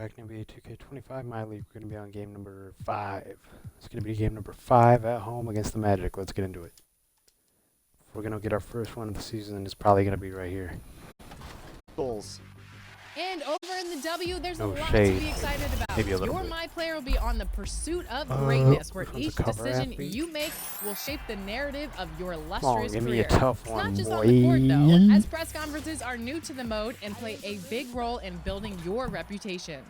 back to NBA 2K25. My league, we're going to be on game number 5. It's going to be game number 5 at home against the Magic. Let's get into it. We're going to get our first one of the season, and it's probably going to be right here. Goals. And over in the W, there's No a lot shade. to be excited about. Maybe a little Your bit. My Player will be on the pursuit of greatness, where which one's each a cover decision athlete? you make will shape the narrative of your Come on, illustrious give me career. a tough It's one, not just boy. on the court, though, as press conferences are new to the mode and play a big role in building your reputation.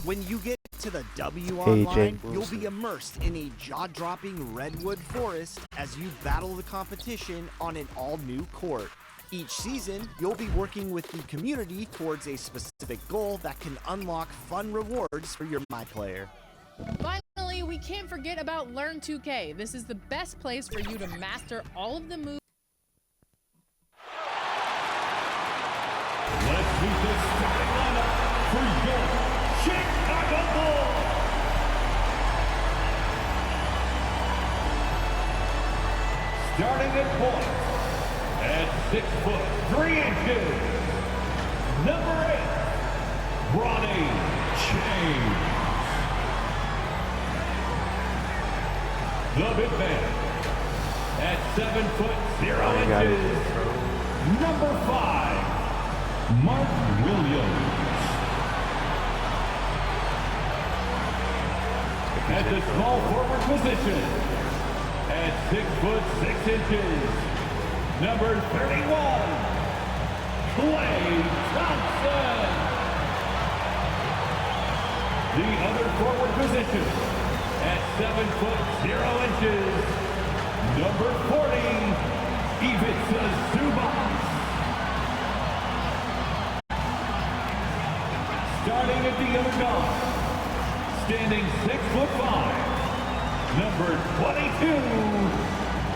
When you get to the W AJ online, you'll Wilson. be immersed in a jaw-dropping redwood forest as you battle the competition on an all-new court. Each season, you'll be working with the community towards a specific goal that can unlock fun rewards for your My Player. Finally, we can't forget about Learn 2K. This is the best place for you to master all of the moves. Let's meet the starting lineup for your Chicago Bulls. Starting at point, at 6'3", number 8, Bronny James. The big man, at 7'0", number 5, Mark Williams. At the small forward position, at 6'6", number 31, Klay Thompson. The other forward position, at 7'0", number 40, Ivica Zubac. Starting at the other guard, standing 6'5", number 22,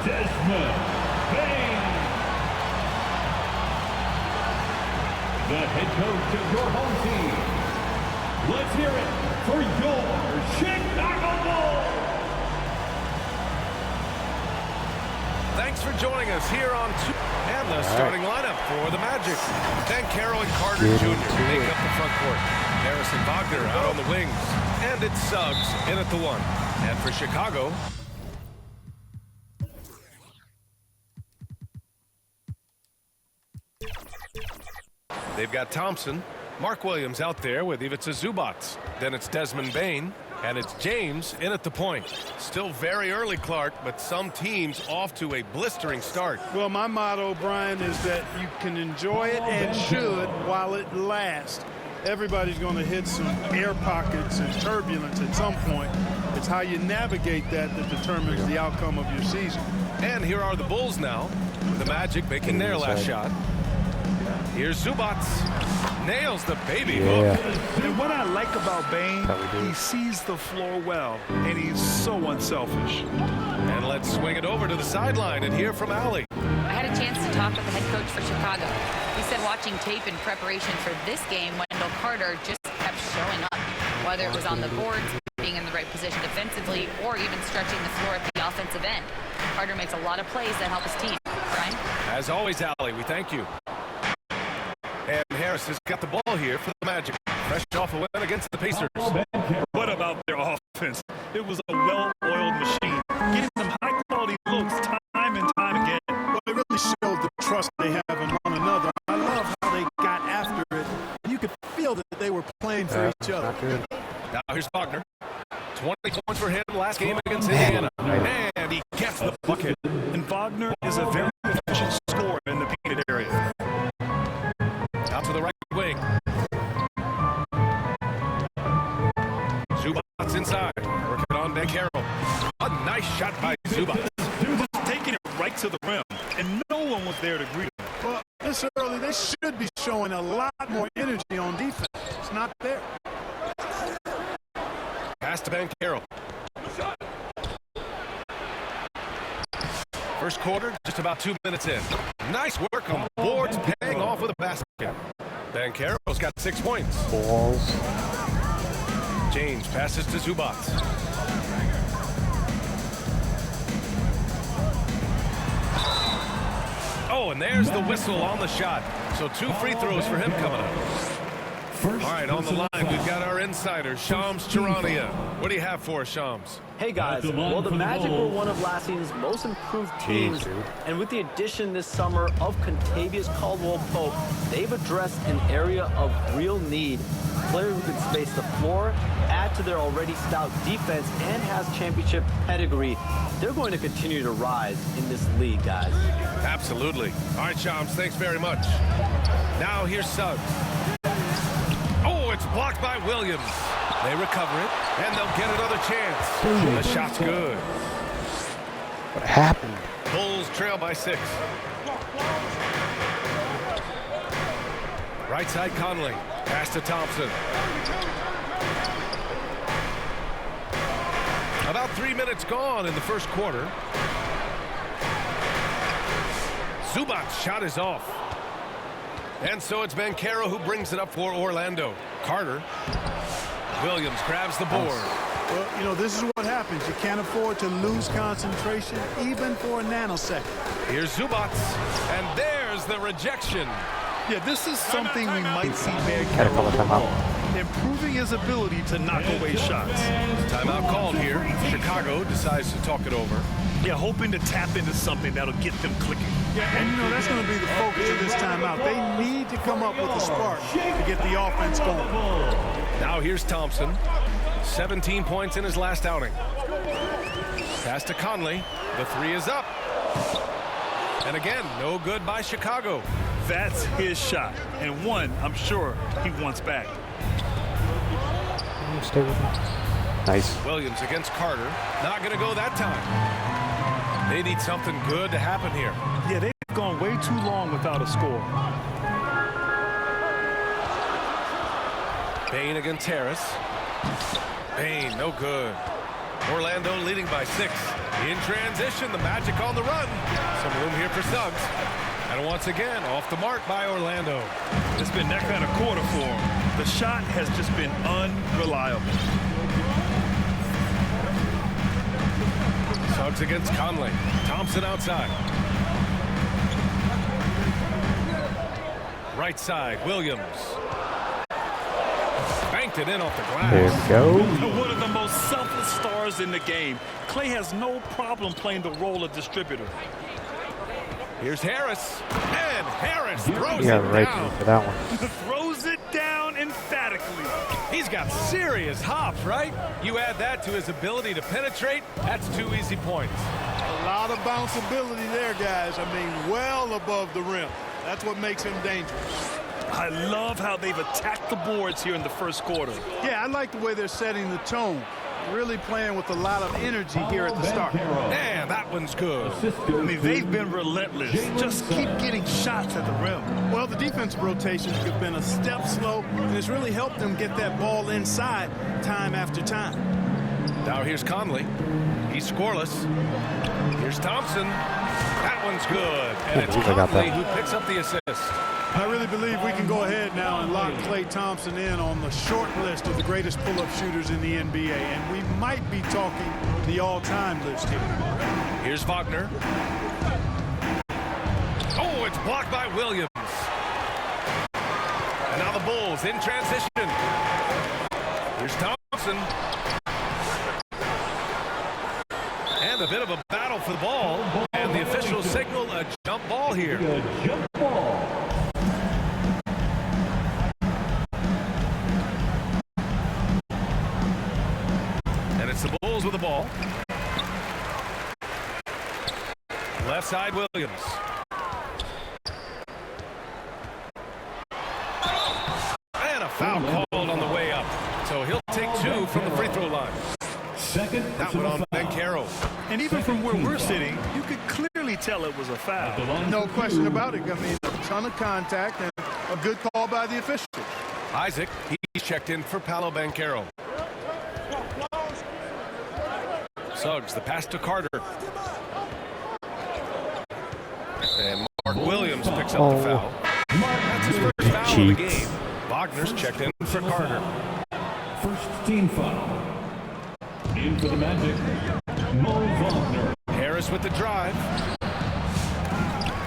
Desmond Bane. The head coach of your home team. Let's hear it for your Chicago Bulls. Thanks for joining us here on and the starting lineup for the Magic. Banchero and Carter Jr. make up the front court. Harrison Wagner out on the wings. And it's Suggs in at the 1. And for Chicago, they've got Thompson. Mark Williams out there with Ivica Zubac. Then it's Desmond Bane. And it's James in at the point. Still very early, Clark, but some teams off to a blistering start. Well, my motto, Brian, is that you can enjoy it and should while it lasts. Everybody's going to hit some air pockets and turbulence at some point. It's how you navigate that determines the outcome of your season. And here are the Bulls now. The Magic making their last shot. Here's Zubac. Nails the baby hook. And what I like about Bane, he sees the floor well, and he's so unselfish. And let's swing it over to the sideline and hear from Allie. I had a chance to talk with the head coach for Chicago. He said watching tape in preparation for this game, Wendell Carter just kept showing up, whether it was on the boards, being in the right position defensively, or even stretching the floor at the offensive end. Carter makes a lot of plays that help his team. Brian? As always, Allie, we thank you. And Harris has got the ball here for the Magic. Fresh off a win against the Pacers. What about their offense? It was a well-oiled machine, getting some high-quality looks time and time again. Well, it really showed the trust they have in one another. I love how they got after it. You could feel that they were playing for each other. Not good. Now here's Wagner. 20 points for him last game against Indiana. And he gets the bucket. And Wagner is a very efficient scorer in the painted area. Out to the right wing. Zubac's inside. Working on Banchero. A nice shot by Zubac. Just taking it right to the rim, and no one was there to greet him. Well, this early, they should be showing a lot more energy on defense. It's not there. Pass to Banchero. First quarter, just about 2 minutes in. Nice work on boards, paying off with a basket. Banchero's got 6 points. Balls. James passes to Zubac. Oh, and there's the whistle on the shot. So 2 free throws for him coming up. First All right, on the personal line, we've foul. got our insider, Shams Charania. What do you have for us, Shams? Hey guys, At the line well the for the Magic ball. were one of last season's most improved teams, dude. and with the addition this summer of Contavious Caldwell-Pope, they've addressed an area of real need. A player who can space the floor, add to their already stout defense, and has championship pedigree. They're going to continue to rise in this league, guys. Absolutely. All right, Shams, thanks very much. Now here's Suggs. Oh, it's blocked by Williams. They recover it, and they'll get another chance. The shot's good. What happened? Bulls trail by 6. Right side Conley. Pass to Thompson. About 3 minutes gone in the first quarter. Zubac's shot is off. And so it's Banchero who brings it up for Orlando. Carter. Williams grabs the board. Well, you know, this is what happens. You can't afford to lose concentration even for a nanosecond. Here's Zubac. And there's the rejection. Yeah, this is something we might see Gotta call a Banchero timeout. improving his ability to knock away shots. Timeout called here. Chicago decides to talk it over. Yeah, hoping to tap into something that'll get them clicking. And, you know, that's going to be the focus of this timeout. They need to come up with a spark to get the offense going. Now here's Thompson. 17 points in his last outing. Pass to Conley. The 3 is up. And again, no good by Chicago. That's his shot, and one I'm sure he wants back. Stay with me. Nice. Williams against Carter. Not going to go that time. They need something good to happen here. Yeah, they've gone way too long without a score. Payne against Harris. Payne, no good. Orlando leading by 6. In transition, the Magic on the run. Some room here for Suggs. And once again, off the mark by Orlando. It's been that kind of quarter for him. The shot has just been unreliable. Suggs against Conley. Thompson outside. Right side, Williams. Banked it in off the There glass. we go. One of the most selfless stars in the game. Clay has no problem playing the role of distributor. Here's Harris. And Harris throws You got it right down. for that one. Throws it down emphatically. He's got serious hops, right? You add that to his ability to penetrate, that's 2 easy points. A lot of bounceability there, guys. I mean, well above the rim. That's what makes him dangerous. I love how they've attacked the boards here in the first quarter. Yeah, I like the way they're setting the tone. Really playing with a lot of energy here at the start. Man, that one's good. I mean, they've been relentless. Just keep getting shots at the rim. Well, the defensive rotations have been a step slow, and it's really helped them get that ball inside time after time. Now here's Conley. He's scoreless. Here's Thompson. That one's good. And it's I got Conley that. who picks up the assist. I really believe we can go ahead now and lock Klay Thompson in on the short list of the greatest pull-up shooters in the NBA, and we might be talking the all-time list here. Here's Wagner. Oh, it's blocked by Williams. And now the Bulls in transition. Here's Thompson. And a bit of a battle for the ball. And the officials signal a jump ball here. Jump ball. And it's the Bulls with the ball. Left side, Williams. And a foul called on the way up. So he'll take 2 from the free throw line. Second That one on Banchero. And even from where we're sitting, you could clearly tell it was a foul. No question about it. I mean, a ton of contact and a good call by the officials. Isaac, he's checked in for Paolo Banchero. Suggs, the pass to Carter. And Mark Williams picks up the foul. That's his first foul of the game. Wagner's checked in for Carter. First team foul. In for the Magic, Mo Wagner. Harris with the drive.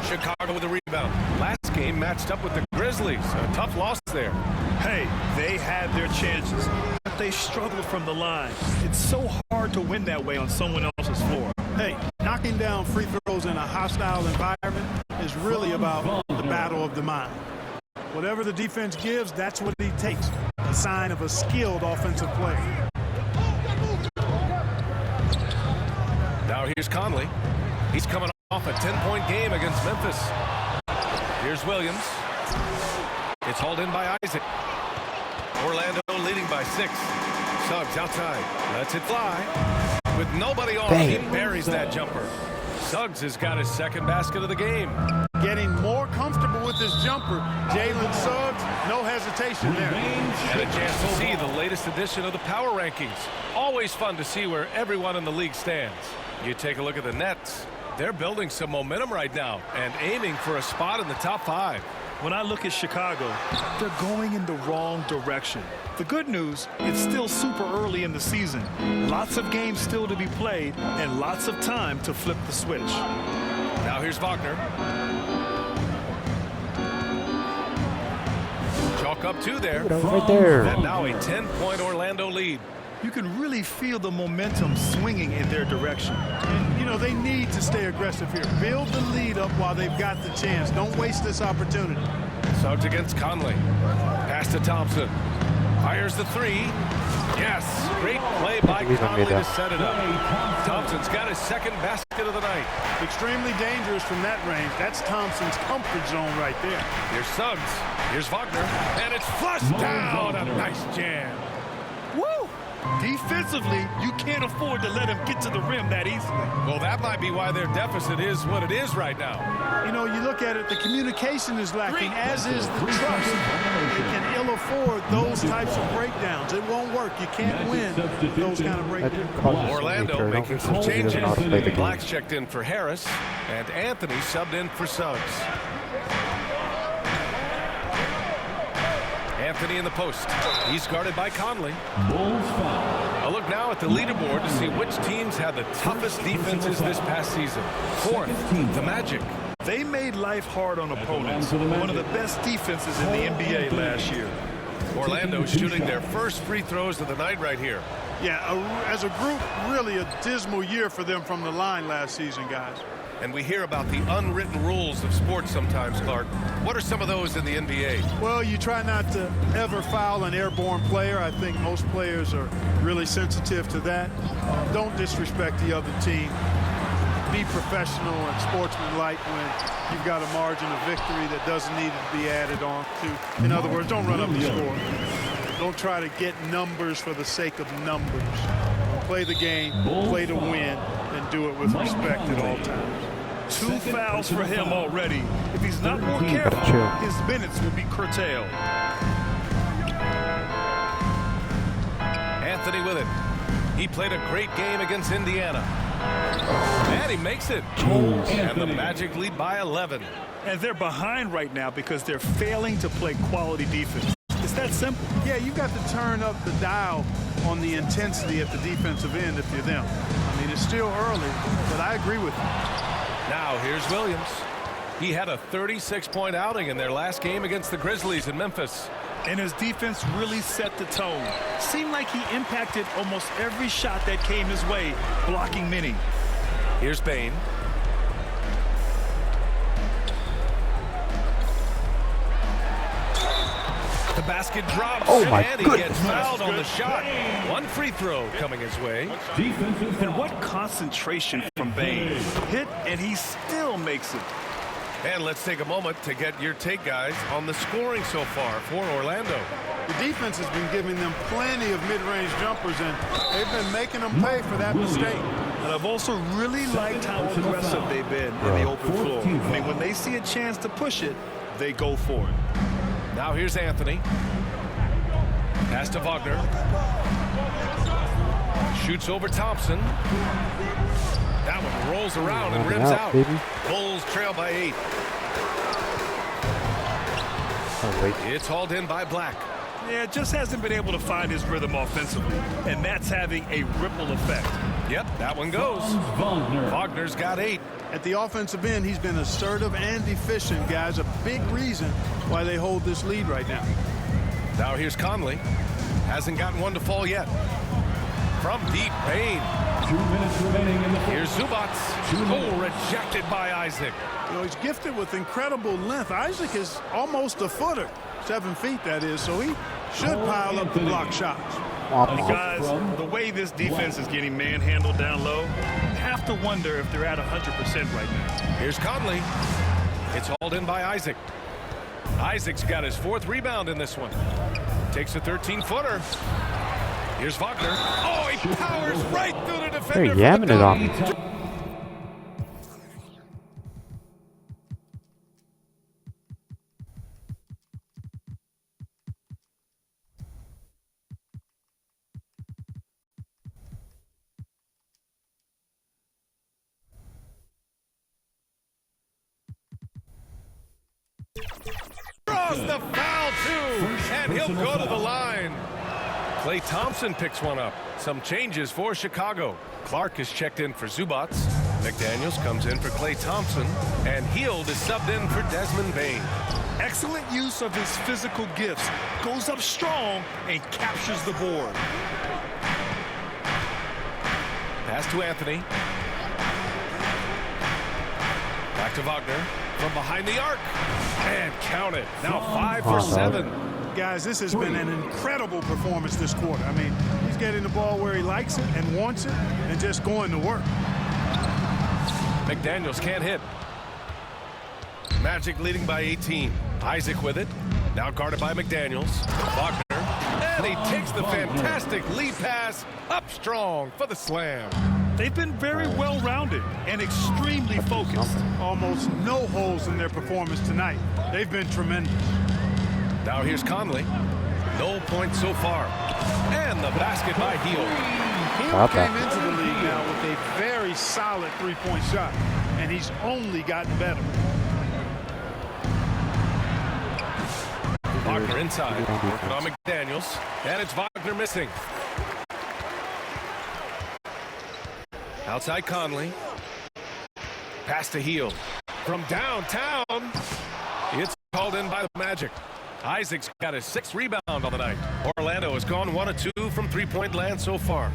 Chicago with the rebound. Last game matched up with the Grizzlies. Grizzlies. A tough loss there. Hey, they had their chances, but they struggled from the line. It's so hard to win that way on someone else's floor. Hey, knocking down free throws in a hostile environment is really about the battle of the mind. Whatever the defense gives, that's what he takes. A sign of a skilled offensive player. Now here's Conley. He's coming off a 10-point game against Memphis. Here's Williams. It's hauled in by Isaac. Orlando leading by 6. Suggs outside. Lets it fly. With nobody on, he buries that jumper. Suggs has got his second basket of the game. Getting more comfortable with his jumper. Jalen Suggs, no hesitation there. And a chance to see the latest edition of the power rankings. Always fun to see where everyone in the league stands. You take a look at the Nets. They're building some momentum right now and aiming for a spot in the top 5. When I look at Chicago, they're going in the wrong direction. The good news, it's still super early in the season. Lots of games still to be played and lots of time to flip the switch. Now here's Wagner. Chalk up 2 there. Right there. And now a 10-point Orlando lead. You can really feel the momentum swinging in their direction. And, you know, they need to stay aggressive here. Build the lead up while they've got the chance. Don't waste this opportunity. Suggs against Conley. Pass to Thompson. Fires the 3. Yes. Great play by Conley to set it up. Thompson's got his second basket of the night. Extremely dangerous from that range. That's Thompson's comfort zone right there. Here's Suggs. Here's Wagner. And it's flushed down. A nice jam. Woo! Defensively, you can't afford to let him get to the rim that easily. Well, that might be why their deficit is what it is right now. You know, you look at it, the communication is lacking, as is the trust. They can ill afford those types of breakdowns. It won't work. You can't win those kind of breakdowns. Orlando making some changes. Black's checked in for Harris, and Anthony subbed in for Suggs. Anthony in the post. He's guarded by Conley. A look now at the leaderboard to see which teams had the toughest defenses this past season. 4th, the Magic. They made life hard on opponents. One of the best defenses in the NBA last year. Orlando shooting their first free throws of the night right here. Yeah, as a group, really a dismal year for them from the line last season, guys. And we hear about the unwritten rules of sports sometimes, Clark. What are some of those in the NBA? Well, you try not to ever foul an airborne player. I think most players are really sensitive to that. Don't disrespect the other team. Be professional and sportsmanlike when you've got a margin of victory that doesn't need to be added on to. In other words, don't run up the score. Don't try to get numbers for the sake of numbers. Play the game, play to win, and do it with respect at all times. 2 fouls for him already. If he's not more careful, his minutes will be curtailed. Anthony with it. He played a great game against Indiana. And he makes it. And the Magic lead by 11. And they're behind right now because they're failing to play quality defense. It's that simple. Yeah, you've got to turn up the dial on the intensity at the defensive end if you're them. I mean, it's still early, but I agree with you. Now here's Williams. He had a 36-point outing in their last game against the Grizzlies in Memphis. And his defense really set the tone. Seemed like he impacted almost every shot that came his way, blocking many. Here's Bane. The basket drops, and he gets fouled on the shot. 1 free throw coming his way. And what concentration from Bane. Hit, and he still makes it. And let's take a moment to get your take, guys, on the scoring so far for Orlando. The defense has been giving them plenty of mid-range jumpers, and they've been making them pay for that mistake. And I've also really liked how aggressive they've been in the open floor. I mean, when they see a chance to push it, they go for it. Now here's Anthony. Pass to Wagner. Shoots over Thompson. That one rolls around and rims out. Bulls trail by 8. It's hauled in by Black. Yeah, just hasn't been able to find his rhythm offensively, and that's having a ripple effect. Yep, that one goes. Wagner's got 8. At the offensive end, he's been assertive and efficient, guys. A big reason why they hold this lead right now. Now here's Conley. Hasn't gotten one to fall yet. From deep range. 2 minutes remaining in the fourth. Here's Zubats. Oh, rejected by Isaac. You know, he's gifted with incredible length. Isaac is almost a footer, 7 feet that is, so he should pile up the block shots. Guys, the way this defense is getting manhandled down low, you have to wonder if they're at 100% right now. Here's Conley. It's hauled in by Isaac. Isaac's got his 4th rebound in this one. Takes a 13-footer. Here's Wagner. Oh, he powers right through the defender. They're yamming it off. Draws the foul, too. And he'll go to the line. Klay Thompson picks one up. Some changes for Chicago. Clark is checked in for Zubats. McDaniels comes in for Klay Thompson. And Hield is subbed in for Desmond Bane. Excellent use of his physical gifts. Goes up strong and captures the board. Pass to Anthony. Back to Wagner. From behind the arc. And count it. Now 5 for 7. Guys, this has been an incredible performance this quarter. I mean, he's getting the ball where he likes it and wants it and just going to work. McDaniels can't hit. Magic leading by 18. Isaac with it. Now guarded by McDaniels. Wagner. And he takes the fantastic lead pass up strong for the slam. They've been very well-rounded and extremely focused. Almost no holes in their performance tonight. They've been tremendous. Now here's Conley. No points so far. And the basket by Hield. Hield came into the league now with a very solid three-point shot, and he's only gotten better. Wagner inside, working on McDaniels, and it's Wagner missing. Outside Conley. Pass to Hield. From downtown, it's called in by the Magic. Isaac's got his 6th rebound on the night. Orlando has gone 1 of 2 from three-point land so far.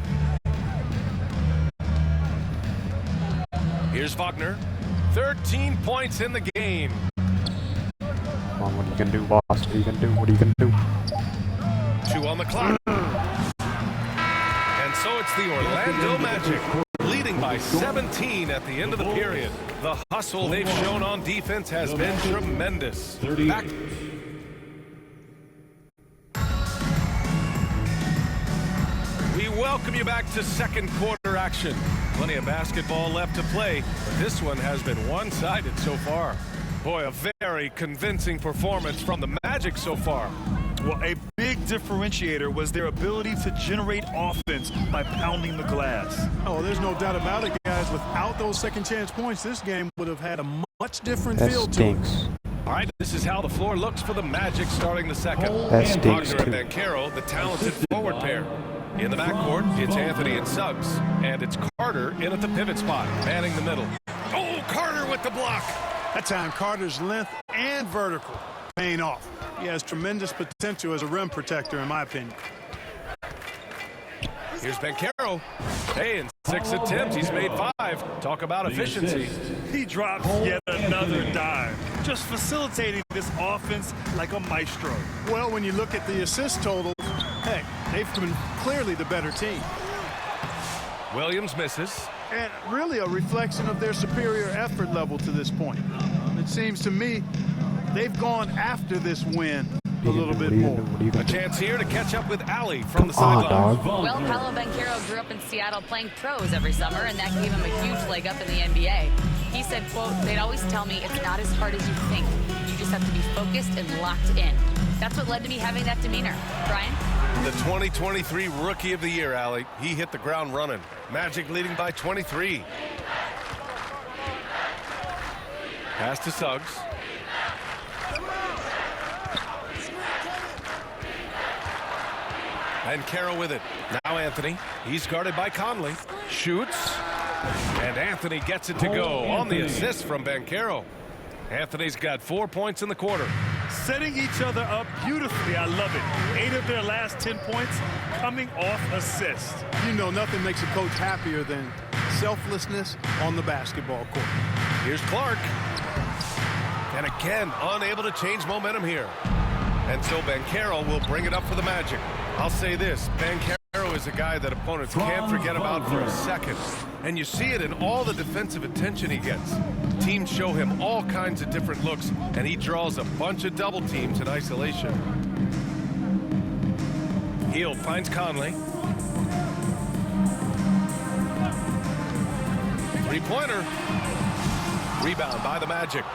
Here's Wagner. 13 points in the game. Come on, what are you gonna do, boss? What are you gonna do? What are you gonna do? 2 on the clock. And so it's the Orlando Magic, leading by 17 at the end of the period. The hustle they've shown on defense has been tremendous. Back. We welcome you back to second quarter action. Plenty of basketball left to play, but this one has been one-sided so far. Boy, a very convincing performance from the Magic so far. Well, a big differentiator was their ability to generate offense by pounding the glass. Oh, there's no doubt about it, guys. Without those second chance points, this game would have had a much different feel to it. All right, this is how the floor looks for the Magic starting the second. That stinks, Wagner too. and Bankero, the talented forward pair. In the backcourt, it's Anthony and Suggs. And it's Carter in at the pivot spot, manning the middle. Oh, Carter with the block. That time, Carter's length and vertical paying off. He has tremendous potential as a rim protector, in my opinion. Here's Bankero. Hey, in 6 attempts, he's made 5. Talk about efficiency. He drops yet another dime, just facilitating this offense like a maestro. Well, when you look at the assist totals, heck, they've been clearly the better team. Williams misses. And really a reflection of their superior effort level to this point. It seems to me they've gone after this win a little bit more. A chance here to catch up with Allie from the sideline. Well, Paolo Bankero grew up in Seattle playing pros every summer, and that gave him a huge leg up in the NBA. He said, quote, "They'd always tell me it's not as hard as you think. You just have to be focused and locked in." That's what led to me having that demeanor. Brian? The 2023 Rookie of the Year, Allie. He hit the ground running. Magic leading by 23. Pass to Suggs. And Carroll with it. Now Anthony. He's guarded by Conley. Shoots. And Anthony gets it to go on the assist from Banchero. Anthony's got 4 points in the quarter. Setting each other up beautifully. I love it. 8 of their last 10 points coming off assists. You know, nothing makes a coach happier than selflessness on the basketball court. Here's Clark. And again, unable to change momentum here. And so Banchero will bring it up for the Magic. I'll say this, Banchero is a guy that opponents can't forget about for a second. And you see it in all the defensive attention he gets. Teams show him all kinds of different looks, and he draws a bunch of double teams in isolation. Hield finds Conley. Three-pointer. Rebound by the Magic.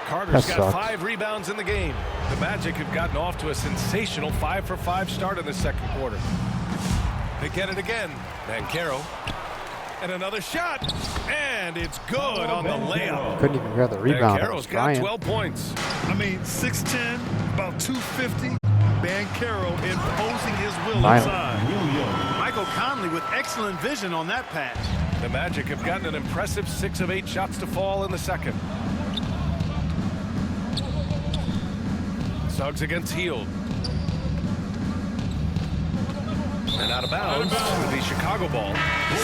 Carter's got 5 rebounds in the game. The Magic have gotten off to a sensational 5-for-5 start in the second quarter. They get it again. Banchero. And another shot. And it's good on the layup. Couldn't even grab the rebound. Banchero's got 12 points. I mean, 6'10", about 250. Banchero imposing his will Violent. inside. Michael Conley with excellent vision on that pass. The Magic have gotten an impressive 6 of 8 shots to fall in the second. Suggs against Hield. And out of bounds to the Chicago ball.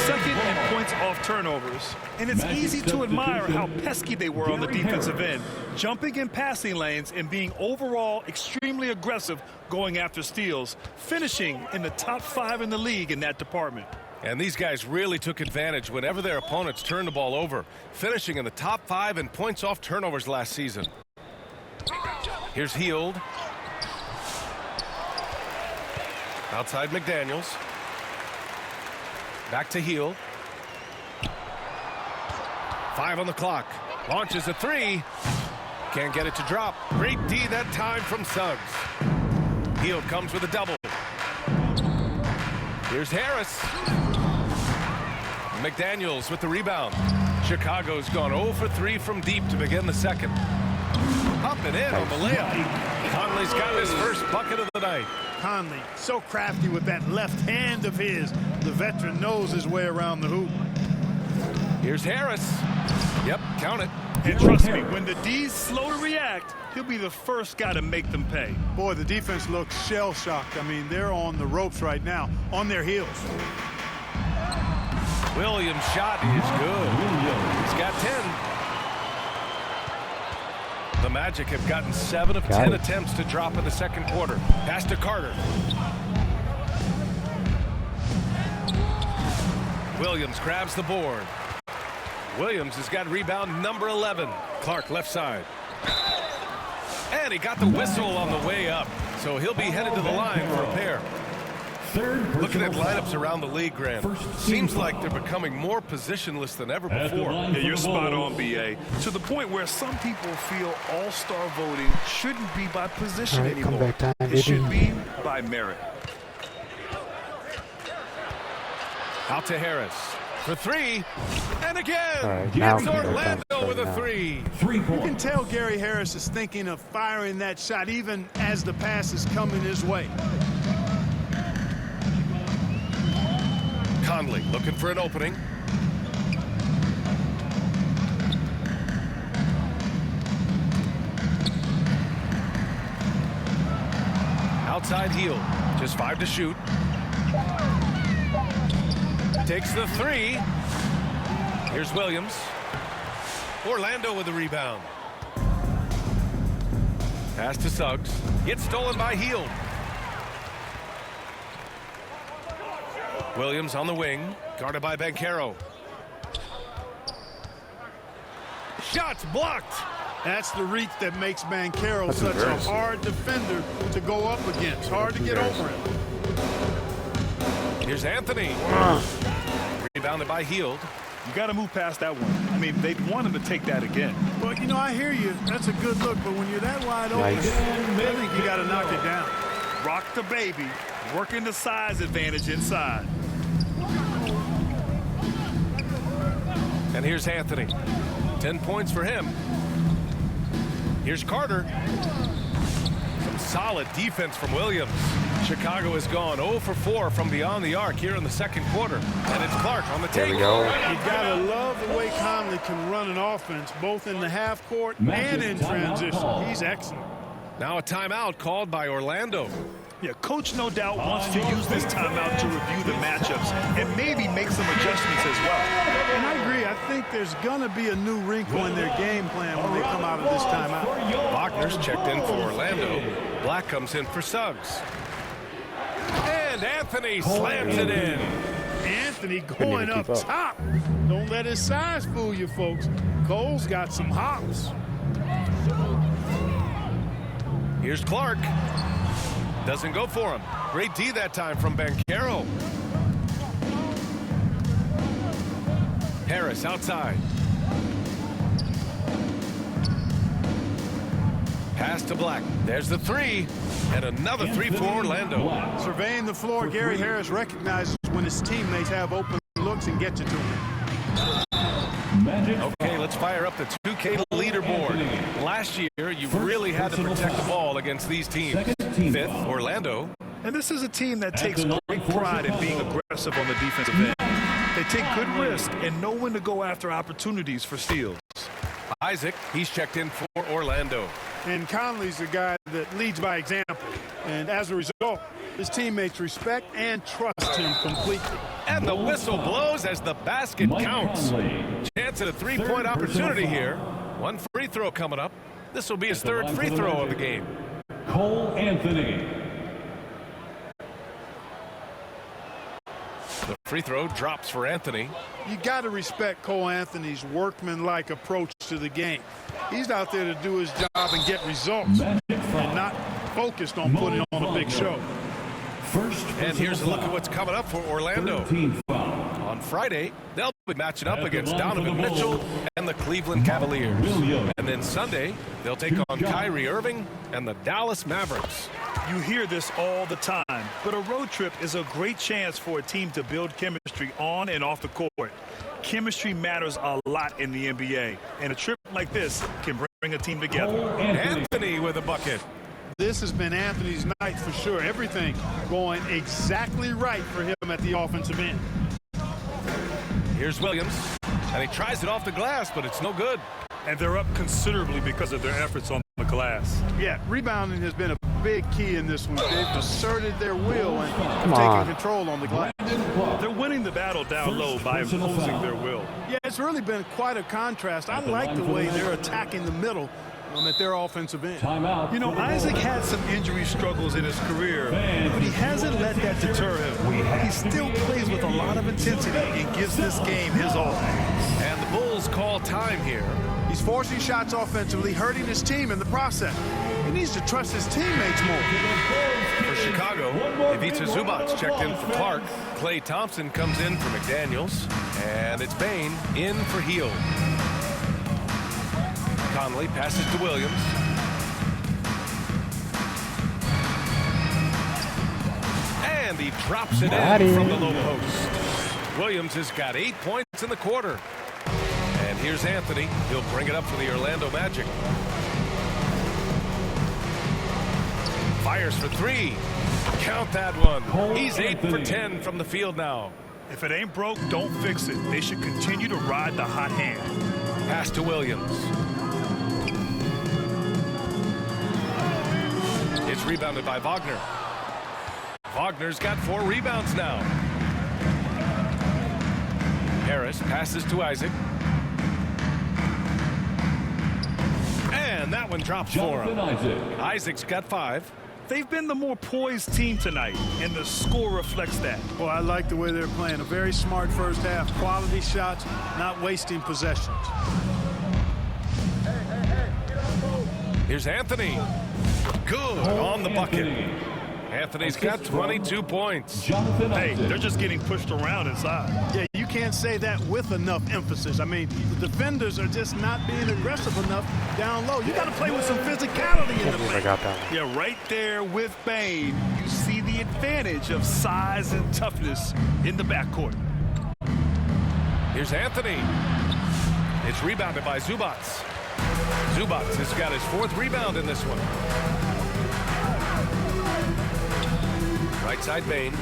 Second in points off turnovers. And it's easy to admire how pesky they were on the defensive end, jumping in passing lanes and being overall extremely aggressive going after steals, finishing in the top 5 in the league in that department. And these guys really took advantage whenever their opponents turned the ball over, finishing in the top 5 in points off turnovers last season. Here's Hield. Outside McDaniels. Back to Hield. 5 on the clock. Launches a 3. Can't get it to drop. Great D that time from Suggs. Hield comes with a double. Here's Harris. McDaniels with the rebound. Chicago's gone 0 for 3 from deep to begin the second. Up and in on the layup. Conley's got his first bucket of the night. Conley, so crafty with that left hand of his. The veteran knows his way around the hoop. Here's Harris. Yep, count it. And trust me, when the D's slow to react, he'll be the first guy to make them pay. Boy, the defense looks shell-shocked. I mean, they're on the ropes right now, on their heels. Williams' shot is good. He's got 10. The Magic have gotten 7 of 10 attempts to drop in the second quarter. Pass to Carter. Williams grabs the board. Williams has got rebound number 11. Clark left side. And he got the whistle on the way up. So he'll be headed to the line for a pair. Looking at lineups around the league, Grant, seems like they're becoming more positionless than ever before. Yeah, you're spot on, B.A. To the point where some people feel all-star voting shouldn't be by position anymore. Comeback time, it should be by merit. Out to Harris for 3. And again, right, now it's Orlando with a 3. You can tell Gary Harris is thinking of firing that shot even as the pass is coming his way. Conley looking for an opening. Outside Hield, just 5 to shoot. Takes the 3. Here's Williams. Orlando with the rebound. Pass to Suggs. Gets stolen by Hield. Williams on the wing, guarded by Banchero. Shots blocked. That's the reach that makes Banchero such a hard defender to go up against. Hard to get over him. Here's Anthony. Rebounded by Hield. You got to move past that one. I mean, they'd want him to take that again. Well, you know, I hear you. That's a good look, but when you're that wide open, I think you got to knock it down. Rock the baby, working the size advantage inside. And here's Anthony. 10 points for him. Here's Carter. Some solid defense from Williams. Chicago has gone 0 for 4 from beyond the arc here in the second quarter. And it's Clark on the There take. we go. You gotta love the way Conley can run an offense, both in the half court and in transition. He's excellent. Now a timeout called by Orlando. Yeah, coach no doubt wants to use this timeout to review the matchups and maybe make some adjustments as well. And I agree. I think there's going to be a new wrinkle in their game plan when they come out of this timeout. Wagner's checked in for Orlando. Black comes in for Suggs. And Anthony slams it in. Anthony going up top. Don't let his size fool you, folks. Cole's got some hops. Here's Clark. Doesn't go for him. Great D that time from Banchero. Harris outside. Pass to Black. There's the three. And another three for Orlando. Surveying the floor, Gary Harris recognizes when his teammates have open looks and gets it to him. Okay, let's fire up the 2K leaderboard. Last year, you really had to protect the ball against these teams. Fifth, Orlando. And this is a team that takes great pride in being aggressive on the defensive end. They take good risk and know when to go after opportunities for steals. Isaac, he's checked in for Orlando. And Conley's a guy that leads by example. And as a result, his teammates respect and trust him completely. And the whistle blows as the basket counts. Chance at a three-point opportunity here. One free throw coming up. This will be his third free throw of the game. Cole Anthony. The free throw drops for Anthony. You got to respect Cole Anthony's workmanlike approach to the game. He's out there to do his job and get results and not focused on putting on a big show. And here's a look at what's coming up for Orlando. On Friday, they'll be matching up against Donovan Mitchell and the Cleveland Cavaliers. And then Sunday, they'll take on Kyrie Irving and the Dallas Mavericks. You hear this all the time, but a road trip is a great chance for a team to build chemistry on and off the court. Chemistry matters a lot in the NBA, and a trip like this can bring a team together. Anthony with a bucket. This has been Anthony's night for sure. Everything going exactly right for him at the offensive end. Here's Williams, and he tries it off the glass, but it's no good. And they're up considerably because of their efforts on the glass. Yeah, rebounding has been a big key in this one. They've asserted their will and taken control on the glass. They're winning the battle down low by imposing their will. Yeah, it's really been quite a contrast. I like the way they're attacking the middle at their offensive end. You know, Isaac had some injury struggles in his career, but he hasn't let that deter him. He still plays with a lot of intensity and gives this game his all. And the Bulls call time here. He's forcing shots offensively, hurting his team in the process. He needs to trust his teammates more. For Chicago, Ivica Zubac checked in for Clark. Klay Thompson comes in for McDaniels. And it's Bain in for Heel. Conley passes to Williams. And he drops it in from the low post. Williams has got 8 points in the quarter. And here's Anthony. He'll bring it up for the Orlando Magic. Fires for three. Count that one. He's 8 for 10 from the field now. If it ain't broke, don't fix it. They should continue to ride the hot hand. Pass to Williams. It's rebounded by Wagner. Wagner's got 4 rebounds now. Harris passes to Isaac. And that one drops for him. Isaac's got 5. They've been the more poised team tonight, and the score reflects that. Well, I like the way they're playing. A very smart first half. Quality shots, not wasting possessions. Here's Anthony. Good on the bucket. Anthony's got 22 points. Hey, they're just getting pushed around inside. Yeah, you can't say that with enough emphasis. I mean, the defenders are just not being aggressive enough down low. You got to play with some physicality in the I paint. got that. Yeah, right there with Bain, you see the advantage of size and toughness in the backcourt. Here's Anthony. It's rebounded by Zubac. Zubac has got his 4th rebound in this one. Right side Bane.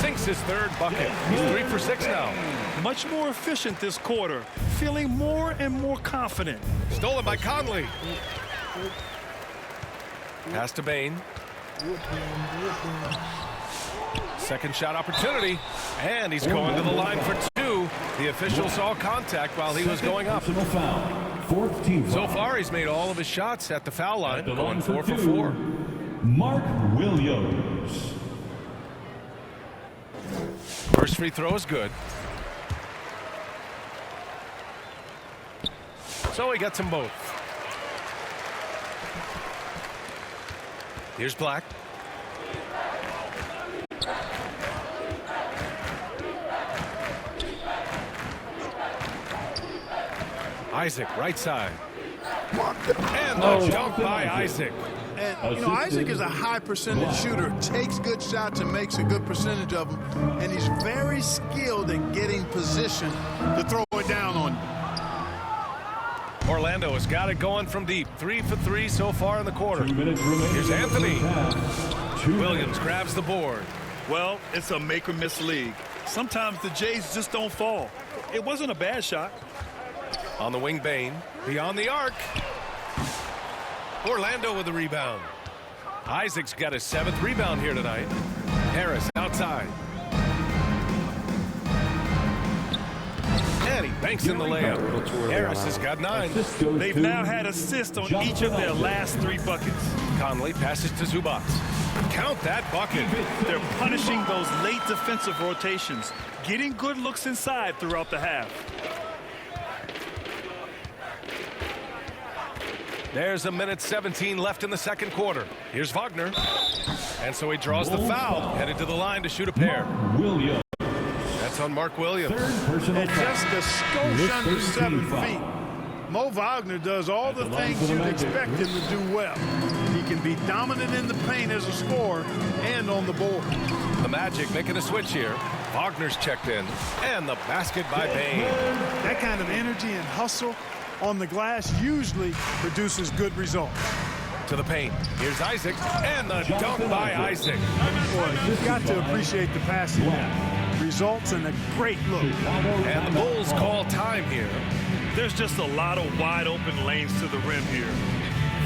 Sinks his third bucket. He's 3 for 6 now. Much more efficient this quarter, feeling more and more confident. Stolen by Conley. Pass to Bane. Second shot opportunity, and he's going to the line for 2. The official saw contact while he was going up. Fourth team So foul. far, he's made all of his shots at the foul line, At the going line 4 for 2, 4. Mark Williams. First free throw is good. So he gets them both. Here's Black. Isaac, right side. And the dunk by Isaac. And, you know, Isaac is a high percentage shooter, takes good shots and makes a good percentage of them. And he's very skilled at getting position to throw it down on you. Orlando has got it going from deep. 3 for 3 so far in the quarter. 2 minutes remaining. Here's Anthony. Williams Williams. grabs the board. Well, it's a make or miss league. Sometimes the Jays just don't fall. It wasn't a bad shot. On the wing, Bane. Beyond the arc. Orlando with the rebound. Isaac's got his 7th rebound here tonight. Harris outside. And he banks in the layup. Harris has got 9. They've now had assists on each of their last 3 buckets. Conley passes to Zubac. Count that bucket. They're punishing those late defensive rotations, getting good looks inside throughout the half. There's a minute 17 left in the second quarter. Here's Wagner. And so he draws the foul, headed to the line to shoot a pair. Williams. That's on Mark Williams. Third personal At foul. just a skosh under This 7 team foul. feet, Mo Wagner does all the the line things for the you'd Magic. expect him to do well. He can be dominant in the paint as a scorer and on the board. The Magic making a switch here. Wagner's checked in. And the basket by Bane. That kind of energy and hustle on the glass usually produces good results. To the paint. Here's Isaac. And the dunk by Isaac. Boy, you've got to appreciate the passing now. Results in a great look. And the Bulls call time here. There's just a lot of wide open lanes to the rim here.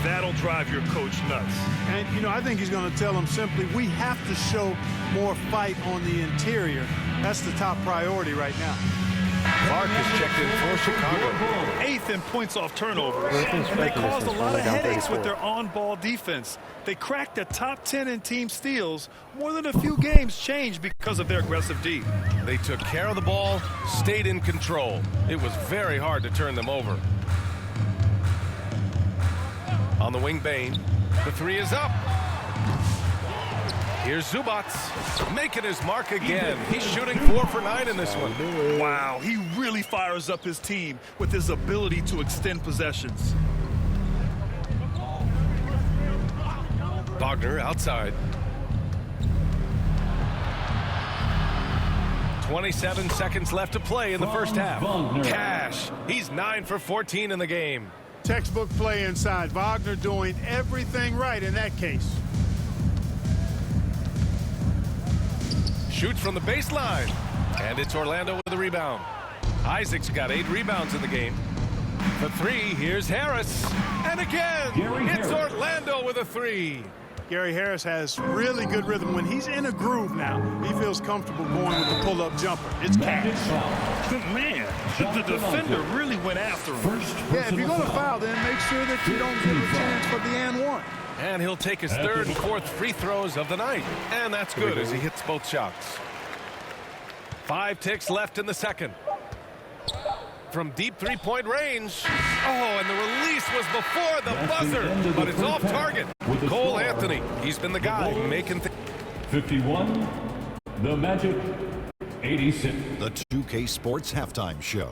That'll drive your coach nuts. And, you know, I think he's going to tell them simply, we have to show more fight on the interior. That's the top priority right now. Clark is checked in for Chicago. 8th in points off turnovers. Well, And they expecting caused a this. lot of Only down headaches 34. with their on-ball defense. They cracked the top 10 in team steals. More than a few games changed because of their aggressive D. They took care of the ball, stayed in control. It was very hard to turn them over. On the wing, Bane. The 3 is up. Here's Zubac making his mark again. He's shooting 4 for 9 in this one. Wow, he really fires up his team with his ability to extend possessions. Wagner outside. 27 seconds left to play in the first half. Wagner. Cash. He's 9 for 14 in the game. Textbook play inside. Wagner doing everything right in that case. Shoots from the baseline. And it's Orlando with the rebound. Isaac's got 8 rebounds in the game. The 3, here's Harris. And again, Gary it's Harris. Orlando with a 3. Gary Harris has really good rhythm. When he's in a groove now, he feels comfortable going with the pull-up jumper. It's Magic cash. foul. Man, the defender really went after him. First Yeah, if you're personal going to foul, then make sure that you don't give a chance for the and one. And he'll take his 3rd and 4th free throws of the night. And that's good as he hits both shots. 5 ticks left in the second. From deep 3-point range. Oh, and the release was before the That's the buzzer, end of but the it's first off half. target. With the Cole score. Anthony, he's been the guy making things. 51. The Magic. 86. The 2K Sports Halftime Show.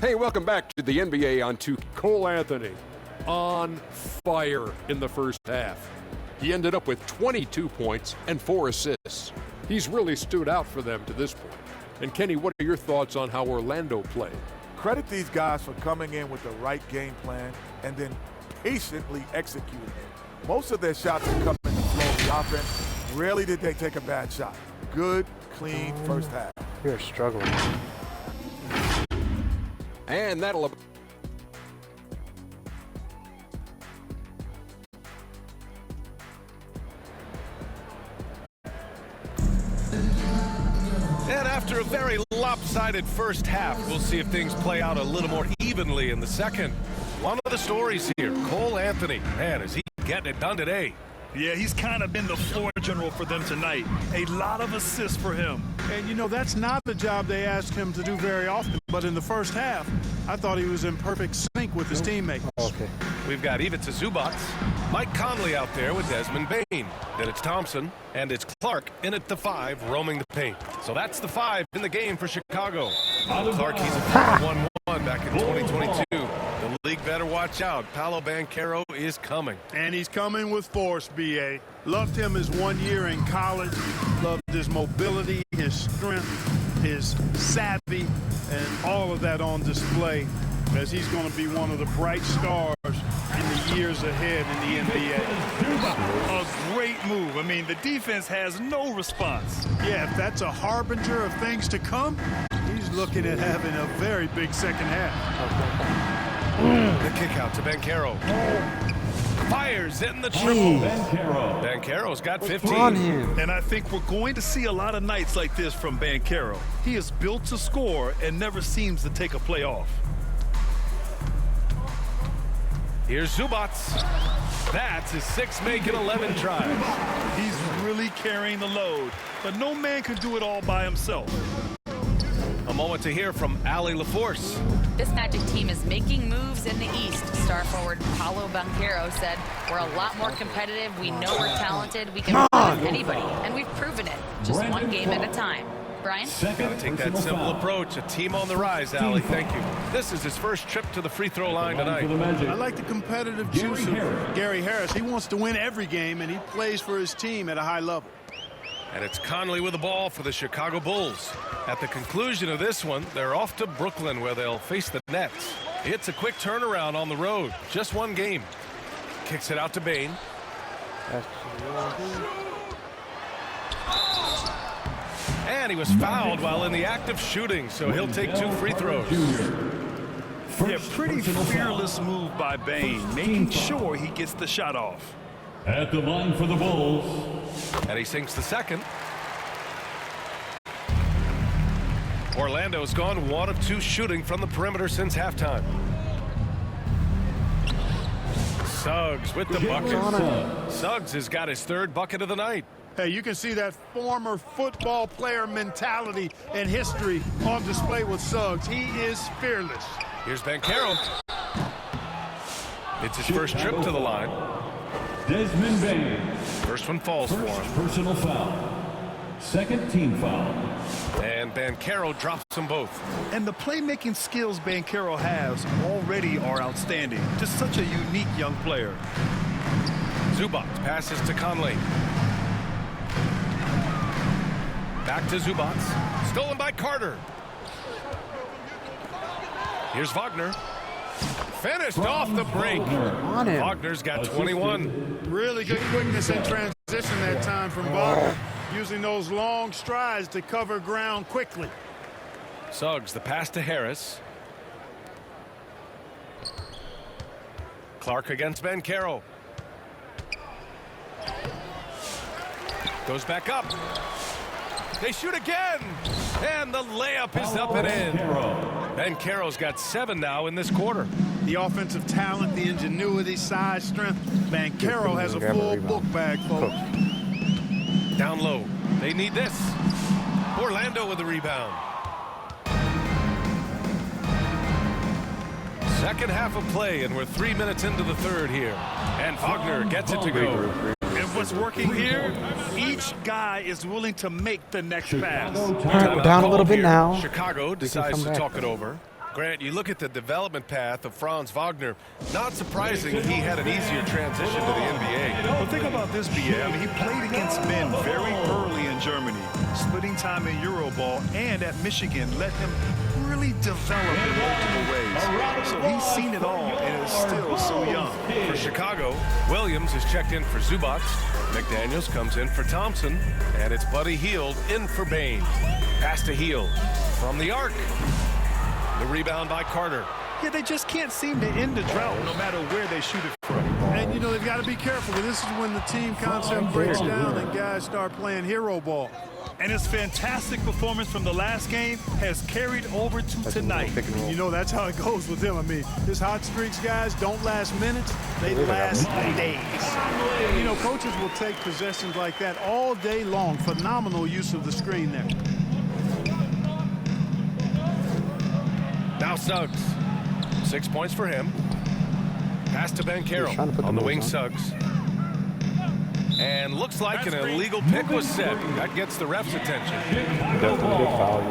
Hey, welcome back to the NBA on 2K. Cole Anthony on fire in the first half. He ended up with 22 points and 4 assists. He's really stood out for them to this point. And Kenny, what are your thoughts on how Orlando played? Credit these guys for coming in with the right game plan and then patiently executing it. Most of their shots have come in the flow of the offense. Rarely did they take a bad shot. Good, clean first half. We are struggling. And that'll... And after a very lopsided first half, we'll see if things play out a little more evenly in the second. One of the stories here, Cole Anthony. Man, is he getting it done today? Yeah, he's kind of been the floor general for them tonight. A lot of assists for him. And, you know, that's not the job they ask him to do very often. But in the first half, I thought he was in perfect sync with his teammates. Okay. We've got Ivica Zubac, Mike Conley out there with Desmond Bain. Then it's Thompson, and it's Clark in at the 5, roaming the paint. So that's the 5 in the game for Chicago. Clark, he's a 1-1 back in 2022. The league better watch out. Paolo Banchero is coming. And he's coming with force, B.A. Loved him his 1 year in college. Loved his mobility, his strength, his savvy, and all of that on display, as he's going to be one of the bright stars in the years ahead in the NBA. A great move. I mean, the defense has no response. Yeah, if that's a harbinger of things to come, he's looking at having a very big second half. The kick out to Banchero. Fires in the triple. Banchero's got 15. And I think we're going to see a lot of nights like this from Banchero. He is built to score and never seems to take a play off. Here's Zubac. That's his 6th make in 11 tries. He's really carrying the load, but no man can do it all by himself. A moment to hear from Allie LaForce. This Magic team is making moves in the East. Star forward Paolo Banchero said, "We're a lot more competitive. We know we're talented. We can play with anybody, and we've proven it. Just one game at a time." Brian? Gotta take that simple approach. A team on the rise, Allie. Thank you. This is his first trip to the free throw line tonight. I like the competitive juice of Gary Harris. He wants to win every game, and he plays for his team at a high level. And it's Conley with the ball for the Chicago Bulls. At the conclusion of this one, they're off to Brooklyn where they'll face the Nets. It's a quick turnaround on the road. Just one game. Kicks it out to Bain. And he was fouled while in the act of shooting, so he'll take 2 free throws. Yeah, pretty fearless move by Bain, making sure he gets the shot off. At the line for the Bulls. And he sinks the second. Orlando's gone 1 of 2 shooting from the perimeter since halftime. Suggs with the bucket. Suggs has got his 3rd bucket of the night. Hey, you can see that former football player mentality and history on display with Suggs. He is fearless. Here's Banchero. It's his first trip to the line. Desmond Bain. First one falls for him. Personal foul. 2nd team foul. And Banchero drops them both. And the playmaking skills Banchero has already are outstanding. Just such a unique young player. Zubac passes to Conley. Back to Zubac. Stolen by Carter. Here's Wagner. Finished off the break. Wagner's got 21. Really good quickness in transition that time from Wagner, using those long strides to cover ground quickly. Suggs, the pass to Harris. Clark against Banchero. Goes back up. They shoot again. And the layup is up and in. Banchero's got 7 now in this quarter. The offensive talent, the ingenuity, size, strength. Banchero has a full book bag, folks. Down low. They need this. Orlando with the rebound. Second half of play, and we're 3 minutes into the third here. And Wagner gets it to go. And what's working here, each guy is willing to make the next pass. All right, we're down a little bit now. Chicago decides to talk it over. Grant, you look at the development path of Franz Wagner. Not surprising he had an easier transition to the NBA. Well, think about this, B.A. I mean, he played against men very early in Germany, splitting time in Euroball, and at Michigan let him really develop in multiple ways. So he's seen it all and is still so young. For Chicago, Williams is checked in for Zubac. McDaniels comes in for Thompson, and it's Buddy Hield in for Bain. Pass to Hield from the arc. The rebound by Carter. Yeah, they just can't seem to end the drought no matter where they shoot it from. And, you know, they've got to be careful. This is when the team concept breaks down and guys start playing hero ball. And his fantastic performance from the last game has carried over to tonight. You know, that's how it goes with him. I mean, his hot streaks, guys, don't last minutes. They last days. And, you know, coaches will take possessions like that all day long. Phenomenal use of the screen there. Now Suggs. 6 points for him. Pass to Ben Carroll on the wing. Suggs. And looks like an illegal pick was set. That gets the ref's attention.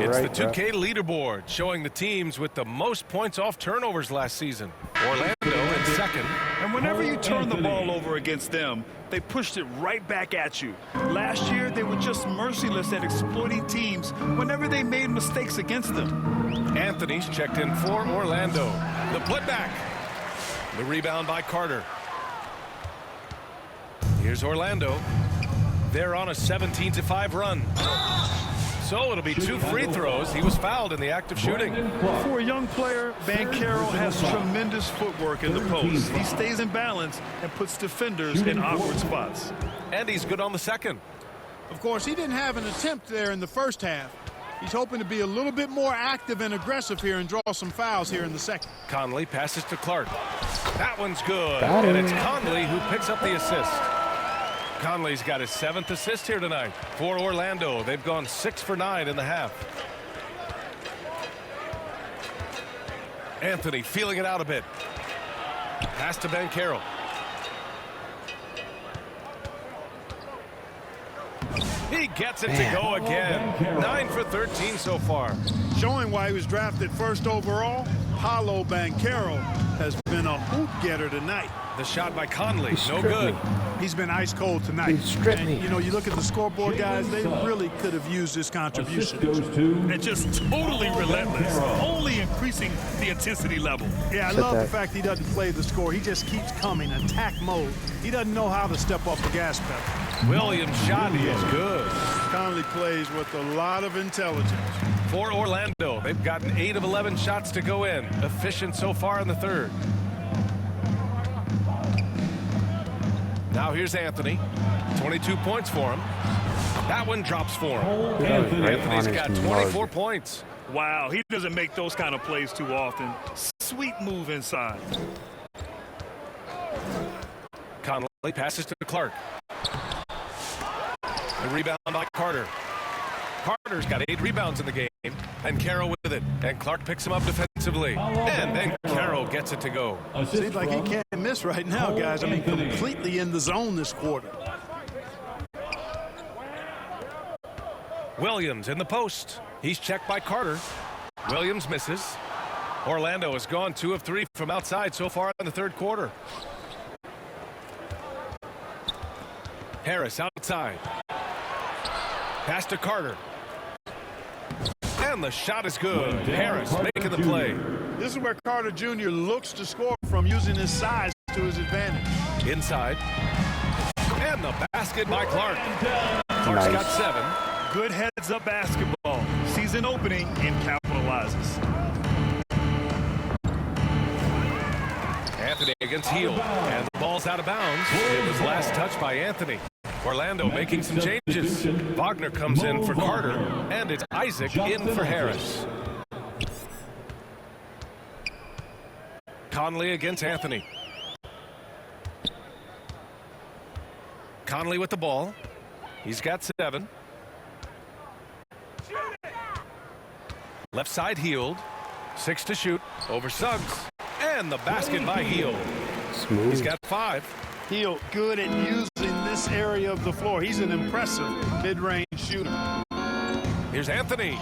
It's the 2K leaderboard showing the teams with the most points off turnovers last season. Orlando in second. And whenever you turn the ball over against them, they pushed it right back at you. Last year, they were just merciless at exploiting teams whenever they made mistakes against them. Anthony's checked in for Orlando. The putback. The rebound by Carter. Here's Orlando. They're on a 17-5 run. So it'll be 2 free throws. He was fouled in the act of shooting. For a young player, Banchero has tremendous footwork in the post. He stays in balance and puts defenders in awkward spots. And he's good on the second. Of course, he didn't have an attempt there in the first half. He's hoping to be a little bit more active and aggressive here and draw some fouls here in the second. Conley passes to Clark. That one's good. And it's Conley who picks up the assist. Conley's got his 7th assist here tonight for Orlando. They've gone 6 for 9 in the half. Anthony feeling it out a bit. Pass to Ben Carroll. He gets it to go again. 9 for 13 so far. Showing why he was drafted first overall, Paolo Banchero has been a hoop getter tonight. The shot by Conley, no good. He's been ice cold tonight. And, you know, you look at the scoreboard, guys, they really could have used this contribution. And just totally relentless, only increasing the intensity level. Yeah, I love the fact he doesn't play the score. He just keeps coming, attack mode. He doesn't know how to step off the gas pedal. Williams' shot is good. Conley plays with a lot of intelligence. For Orlando, they've gotten 8 of 11 shots to go in. Efficient so far in the third. Now here's Anthony. 22 points for him. That one drops for him. Anthony's got 24 points. Wow, he doesn't make those kind of plays too often. Sweet move inside. Conley passes to Clark. The rebound by Carter. Carter's got 8 rebounds in the game. And Carroll with it. And Clark picks him up defensively. And then Carroll gets it to go. Seems like he can't miss right now, guys. I mean, completely in the zone this quarter. Williams in the post. He's checked by Carter. Williams misses. Orlando has gone 2 of 3 from outside so far in the third quarter. Harris outside. Pass to Carter. And the shot is good. Harris making the play. This is where Carter Jr. looks to score from, using his size to his advantage. Inside. And the basket by Clark. Clark's got 7. Good heads-up basketball. Season opening and capitalizes. Anthony against Hield. And the ball's out of bounds. It was last touched by Anthony. Orlando making some changes. Wagner comes in for Carter, and it's Isaac in for Harris. Conley against Anthony. Conley with the ball. He's got 7. Left side Hield. 6 to shoot over Suggs. And the basket by Hield. Smooth. He's got 5. Hield good at using this area of the floor. He's an impressive mid-range shooter. Here's Anthony.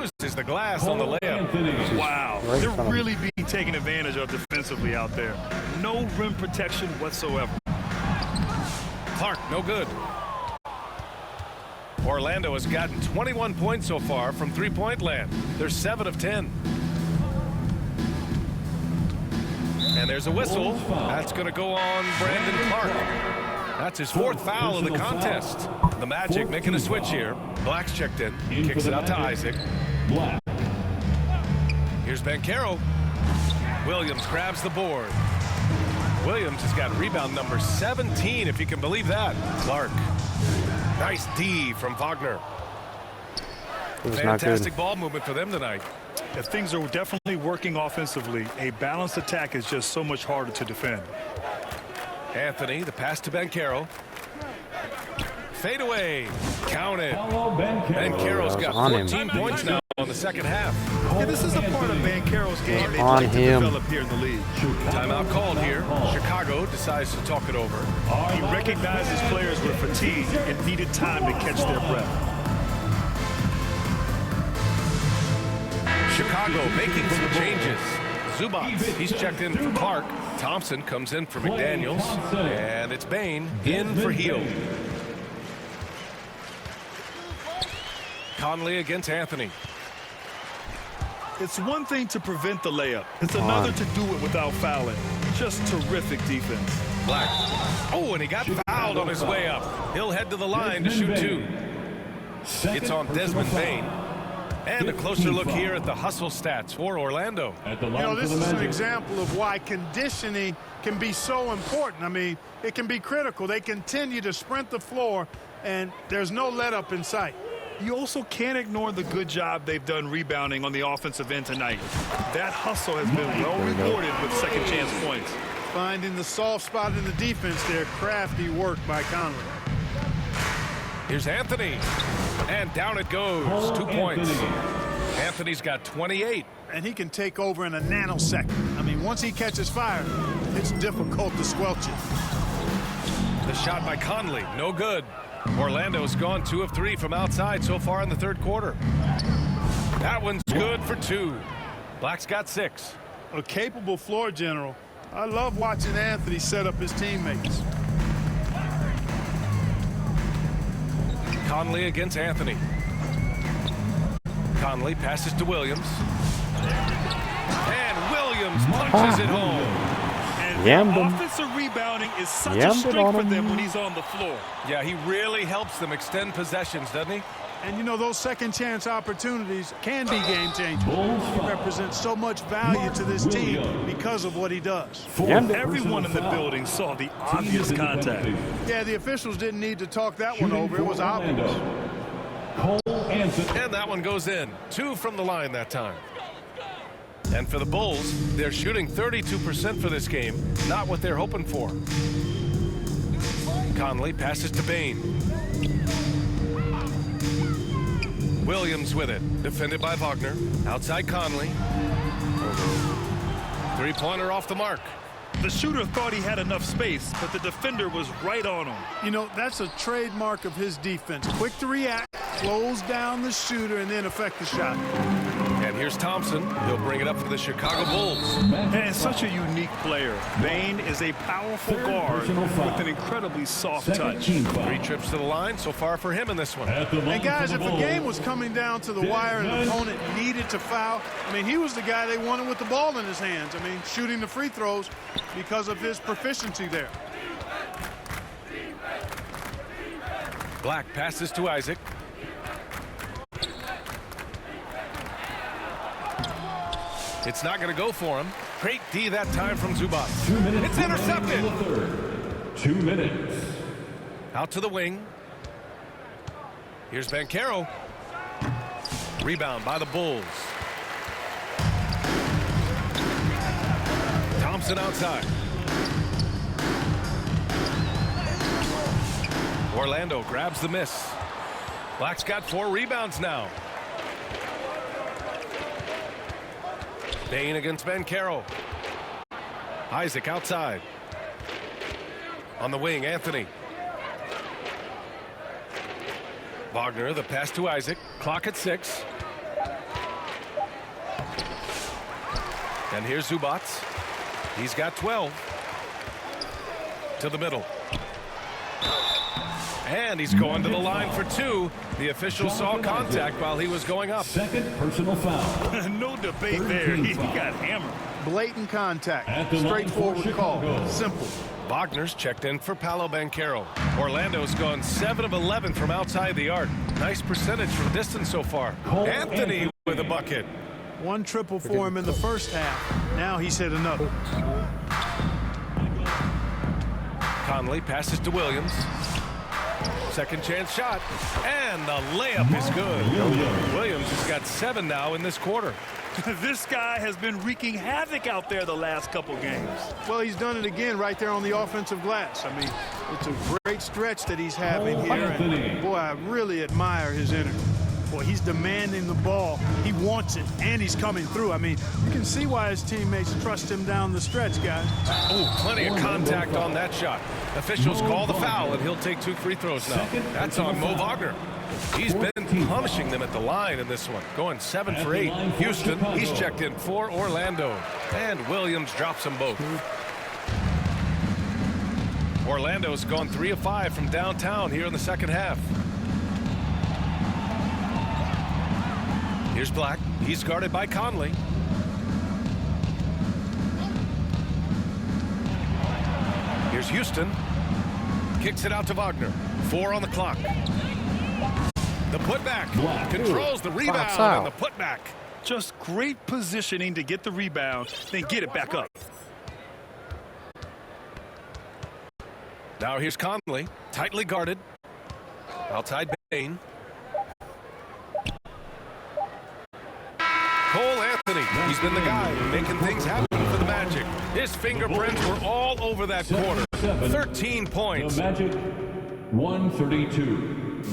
uses the glass on the layup. Wow, they're really being taken advantage of defensively out there. No rim protection whatsoever. Clark, no good. Orlando has gotten 21 points so far from three-point land. They're 7 of 10. And there's a whistle. That's going to go on Brandon Clark. That's his 4th foul of the contest. The Magic making a switch here. Black's checked in. Kicks it out to Isaac. Here's Banchero. Williams grabs the board. Williams has got rebound number 17, if you can believe that. Clark. Nice D from Wagner. Fantastic ball movement for them tonight. If things are definitely working offensively, a balanced attack is just so much harder to defend. Anthony, the pass to Banchero. Fade away. Counted. Banchero's got 14 points now on the second half. Yeah, this is a part of Banchero's game they'd On like to him. develop here in the league. Timeout called here. Chicago decides to talk it over. He recognized his players were fatigued and needed time to catch their breath. Chicago making some changes. Zubac, he's checked in for Clark. Thompson comes in for McDaniels. And it's Bane in for Hield. Conley against Anthony. It's one thing to prevent the layup. It's another to do it without fouling. Just terrific defense. Black. Oh, and he got fouled on his way up. He'll head to the line to shoot 2. It's on Desmond Bane. And a closer look here at the hustle stats for Orlando. You know, this is an example of why conditioning can be so important. I mean, it can be critical. They continue to sprint the floor, and there's no let up in sight. You also can't ignore the good job they've done rebounding on the offensive end tonight. That hustle has been well rewarded with second chance points. Finding the soft spot in the defense there. Crafty work by Conley. Here's Anthony. And down it goes. 2 points. Anthony's got 28. And he can take over in a nanosecond. I mean, once he catches fire, it's difficult to squelch it. The shot by Conley, no good. Orlando's gone 2 of 3 from outside so far in the third quarter. That one's good for 2. Black's got 6. A capable floor general. I love watching Anthony set up his teammates. Conley against Anthony. Conley passes to Williams. And Williams punches it home. And offensive rebounding is such a strength for them when he's on the floor. Yeah, he really helps them extend possessions, doesn't he? And, you know, those second chance opportunities can be game changers. He represents so much value to this team because of what he does. Everyone in the building saw the obvious contact. Yeah, the officials didn't need to talk that one over. It was obvious. And that one goes in. 2 from the line that time. And for the Bulls, they're shooting 32% for this game. Not what they're hoping for. Conley passes to Bane. Williams with it. Defended by Wagner. Outside Conley. Three-pointer off the mark. The shooter thought he had enough space, but the defender was right on him. You know, that's a trademark of his defense. Quick to react, close down the shooter, and then affect the shot. And here's Thompson. He'll bring it up for the Chicago Bulls. And such a unique player. Bane is a powerful guard with an incredibly soft touch. 3 trips to the line so far for him in this one. And guys, if a game was coming down to the wire and the opponent needed to foul, I mean, he was the guy they wanted with the ball in his hands. I mean, shooting the free throws because of his proficiency there. Black passes to Isaac. It's not going to go for him. Great D that time from Zubac. It's intercepted. 2 minutes. Out to the wing. Here's Banchero. Rebound by the Bulls. Thompson outside. Orlando grabs the miss. Black's got 4 rebounds now. Bane against Banchero. Isaac outside. On the wing, Anthony. Wagner, the pass to Isaac. Clock at 6. And here's Zubats. He's got 12. To the middle. And he's going to the line for 2. The official saw contact while he was going up. Second personal foul. No debate there. He got hammered. Blatant contact. At the line Straightforward for call. Chicago. Simple. Wagner's checked in for Paolo Banchero. Orlando's gone 7 of 11 from outside the arc. Nice percentage from distance so far. Anthony with a bucket. One triple for him in the first half. Now he's hit another. Conley passes to Williams. Second chance shot. And the layup is good. Williams has got 7 now in this quarter. This guy has been wreaking havoc out there the last couple games. Well, he's done it again right there on the offensive glass. I mean, it's a great stretch that he's having here. And boy, I really admire his energy. Boy, he's demanding the ball. He wants it, and he's coming through. I mean, you can see why his teammates trust him down the stretch, guys. Oh, plenty of contact on that shot. Officials call the foul, and he'll take 2 free throws now. That's on Mo Wagner. He's been punishing them at the line in this one, going 7 for 8. Houston, he's checked in for Orlando. And Williams drops them both. Orlando's gone 3 of 5 from downtown here in the second half. Here's Black. He's guarded by Conley. Here's Houston. Kicks it out to Wagner. 4 on the clock. The putback. Controls the rebound and the putback. Just great positioning to get the rebound, then get it back up. Now here's Conley. Tightly guarded. Outside Bain. Cole Anthony, he's been the guy making things happen for the Magic. His fingerprints were all over that quarter. 13 points. The Magic, 132.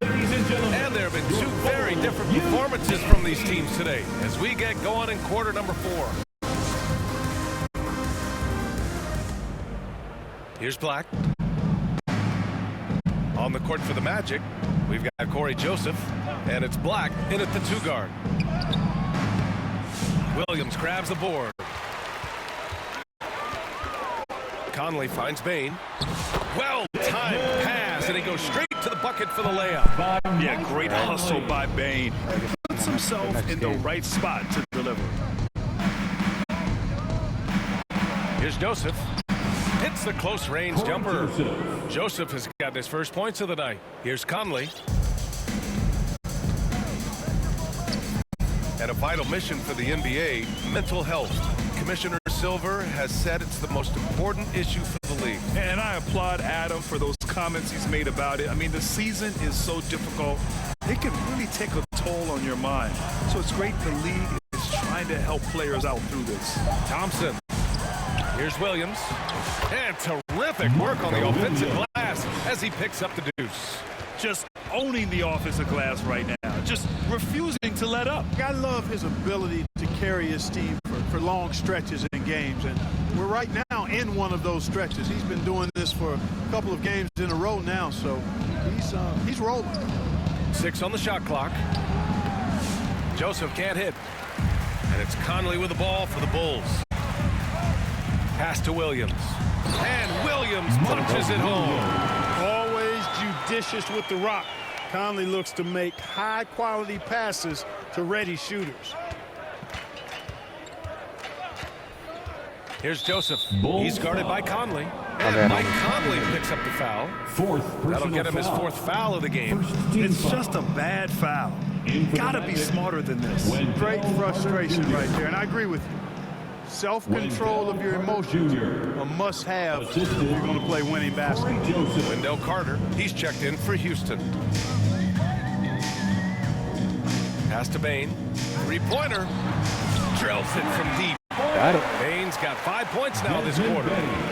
Ladies and gentlemen. And there have been 2 very different performances from these teams today as we get going in quarter number 4. Here's Black. On the court for the Magic, we've got Corey Joseph, and it's Black in at the 2 guard. Williams grabs the board. Conley finds Bain. Well-timed pass, and he goes straight to the bucket for the layup. Yeah, great hustle by Bain. Puts himself in the right spot to deliver. Here's Joseph. Hits the close-range jumper. Joseph has gotten his first points of the night. Here's Conley. And a vital mission for the NBA, mental health. Commissioner Silver has said it's the most important issue for the league. And I applaud Adam for those comments he's made about it. I mean, the season is so difficult. It can really take a toll on your mind. So it's great the league is trying to help players out through this. Thompson. Here's Williams. And terrific work on the offensive glass as he picks up the deuce. Just owning the offensive glass right now. Just refusing to let up. I love his ability to carry his team for long stretches in games. And we're right now in one of those stretches. He's been doing this for a couple of games in a row now, so he's rolling. 6 on the shot clock. Joseph can't hit. And it's Conley with the ball for the Bulls. Pass to Williams. And Williams punches it home. Always judicious with the rock. Conley looks to make high-quality passes to ready shooters. Here's Joseph. He's guarded by Conley. And Mike Conley picks up the foul. That'll get him his 4th foul of the game. It's just a bad foul. Gotta be smarter than this. Great frustration right there, and I agree with you. Self-control of your emotions, a must-have if you're going to play winning basketball. Wendell Carter, he's checked in for Houston. Pass to Bain. 3-pointer. Drills it from deep. Got it. Bain's got 5 points now this quarter.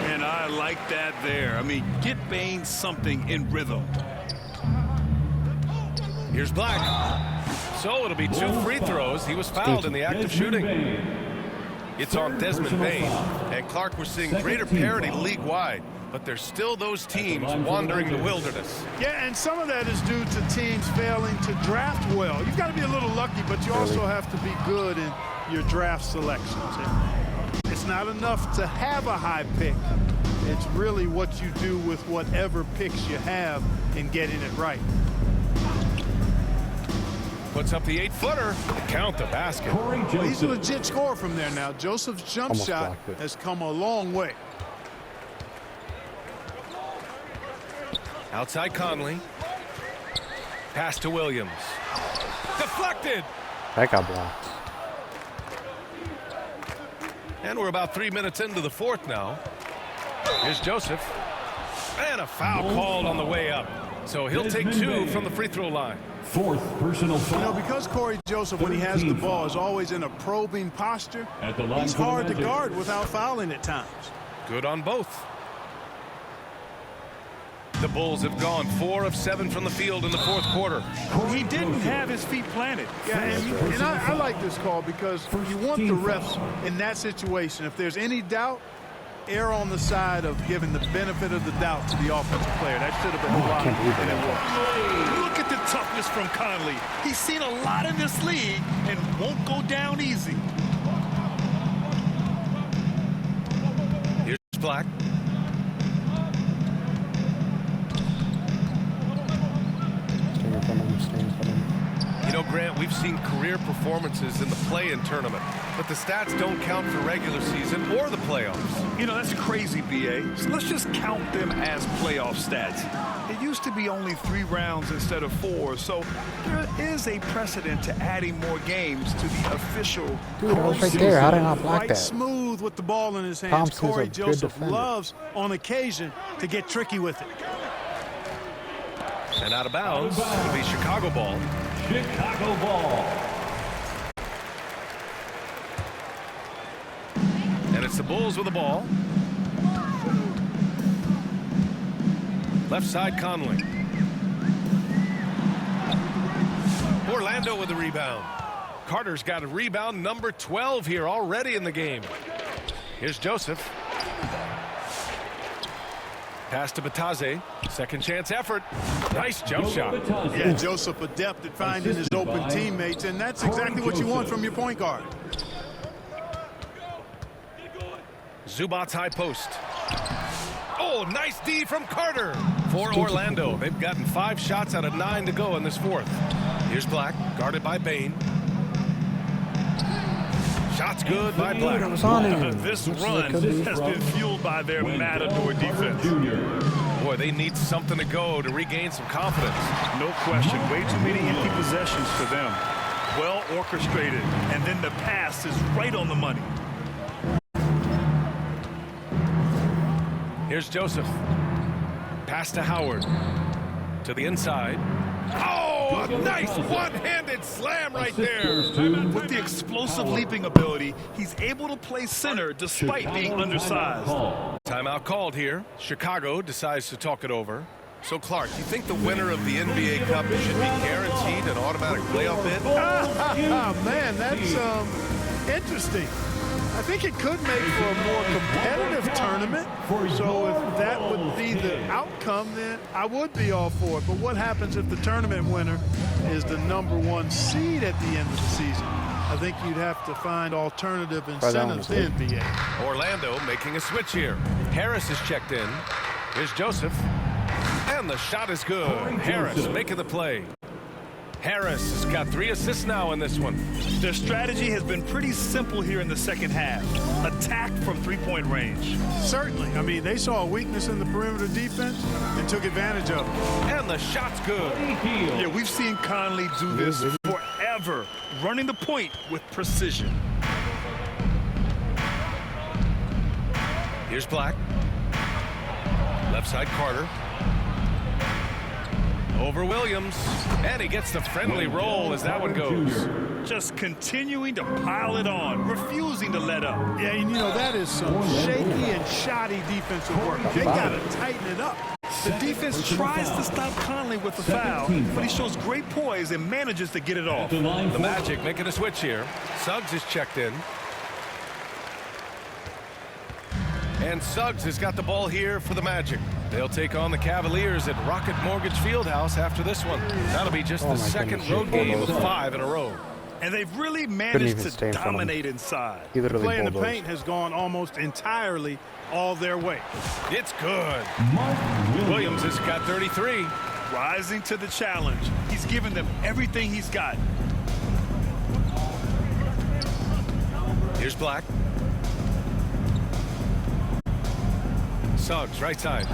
And I like that there. I mean, get Bain something in rhythm. Here's Black. So it'll be 2 free throws. He was fouled in the act of shooting. It's on Desmond Bain. And Clark, we're seeing greater parity league-wide, but there's still those teams wandering the wilderness. Yeah, and some of that is due to teams failing to draft well. You've got to be a little lucky, but you also have to be good. And your draft selections. It's not enough to have a high pick. It's really what you do with whatever picks you have in getting it right. Puts up the 8-footer. Count the basket. Well, he's a legit scorer from there now. Joseph's jump Almost shot blocked it. has come a long way. Outside Conley. Pass to Williams. Deflected. That got blocked. And we're about 3 minutes into the fourth now. Here's Joseph. And a foul called on the way up. So he'll take 2 from the free throw line. Fourth personal foul. You know, because Corey Joseph, when he has the ball, is always in a probing posture, At the line he's for the hard to Magic. guard without fouling at times. Good on both. The Bulls have gone 4 of 7 from the field in the fourth quarter. He didn't have his feet planted. Yeah, and I like this call because you want the refs in that situation. If there's any doubt, err on the side of giving the benefit of the doubt to the offensive player. That should have been a lot, and it was. Look at the toughness from Conley. He's seen a lot in this league and won't go down easy. Here's Black. You know, Grant, we've seen career performances in the play-in tournament, but the stats don't count for regular season or the playoffs. You know, that's crazy, B.A. So let's just count them as playoff stats. It used to be only 3 rounds instead of 4, so there is a precedent to adding more games to the official. Dude, I was right there. How did I not block Right that? smooth with the ball in his hands. Thompson's Corey a good Joseph defender. loves, on occasion, to get tricky with it. And out of bounds, it'll be Chicago ball. Chicago ball. And it's the Bulls with the ball. Left side Conley. Orlando with the rebound. Carter's got a rebound, number 12 here already in the game. Here's Joseph. Pass to Bataze. Second chance effort. Nice jump shot. Yeah, Joseph adept at finding his open teammates, and that's exactly what you want from your point guard. Zubac's high post. Oh, nice D from Carter for Orlando. They've gotten 5 shots out of 9 to go in this fourth. Here's Black, guarded by Bain. Shots good by Black. This run has been fueled by their Matador defense. Boy, they need something to go to regain some confidence. No question. Way too many empty possessions for them. Well orchestrated. And then the pass is right on the money. Here's Joseph. Pass to Howard. To the inside. Oh, a nice one-handed slam right there. With the explosive leaping ability, he's able to play center despite being undersized. Timeout called here. Chicago decides to talk it over. So, Clark, you think the winner of the NBA Cup should be guaranteed an automatic playoff bid? Man, that's interesting. I think it could make for a more competitive tournament. So if that would be the outcome, then I would be all for it. But what happens if the tournament winner is the #1 seed at the end of the season? I think you'd have to find alternative incentives then, BA. Orlando making a switch here. Harris is checked in. Here's Joseph. And the shot is good. Harris making the play. Harris has got 3 assists now in this one. Their strategy has been pretty simple here in the second half. Attack from 3-point range. Certainly. I mean, they saw a weakness in the perimeter defense and took advantage of it. And the shot's good. Yeah, we've seen Conley do this forever, running the point with precision. Here's Black. Left side Carter. Over Williams, and he gets the friendly roll as that one goes. Just continuing to pile it on, refusing to let up. Yeah, and you know, that is some shaky and shoddy defensive work. They got to tighten it up. The defense tries to stop Conley with the foul, but he shows great poise and manages to get it off. The Magic making a switch here. Suggs is checked in. And Suggs has got the ball here for the Magic. They'll take on the Cavaliers at Rocket Mortgage Fieldhouse after this one. That'll be just the second road game of 5 in a row. And they've really managed even to stay in front of him. dominate inside. He literally Play in the bulldozed. paint has gone almost entirely all their way. It's good. Williams has got 33. Rising to the challenge. He's given them everything he's got. Here's Black. Suggs, right side.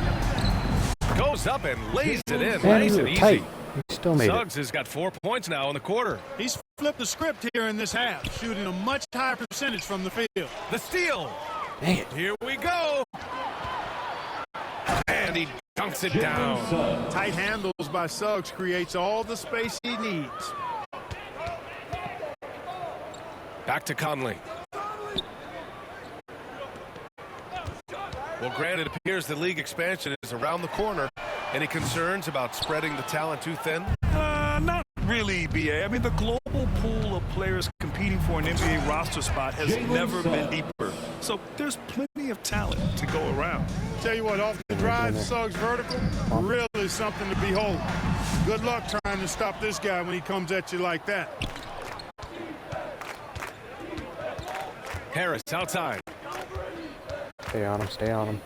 Goes up and lays it in. Man, Nice we and were easy. tight. He still made Suggs has got 4 points now in the quarter. He's flipped the script here in this half, shooting a much higher percentage from the field. The steal. it. Man, Here we go. And he dunks it down. Tight handles by Suggs creates all the space he needs. Back to Conley. Well, Grant, it appears the league expansion is around the corner. Any concerns about spreading the talent too thin? Not really, BA. I mean, the global pool of players competing for an NBA roster spot has never been deeper. So there's plenty of talent to go around. Tell you what, off the drive, Suggs vertical, really something to behold. Good luck trying to stop this guy when he comes at you like that. Harris outside. stay on him. Stay on him.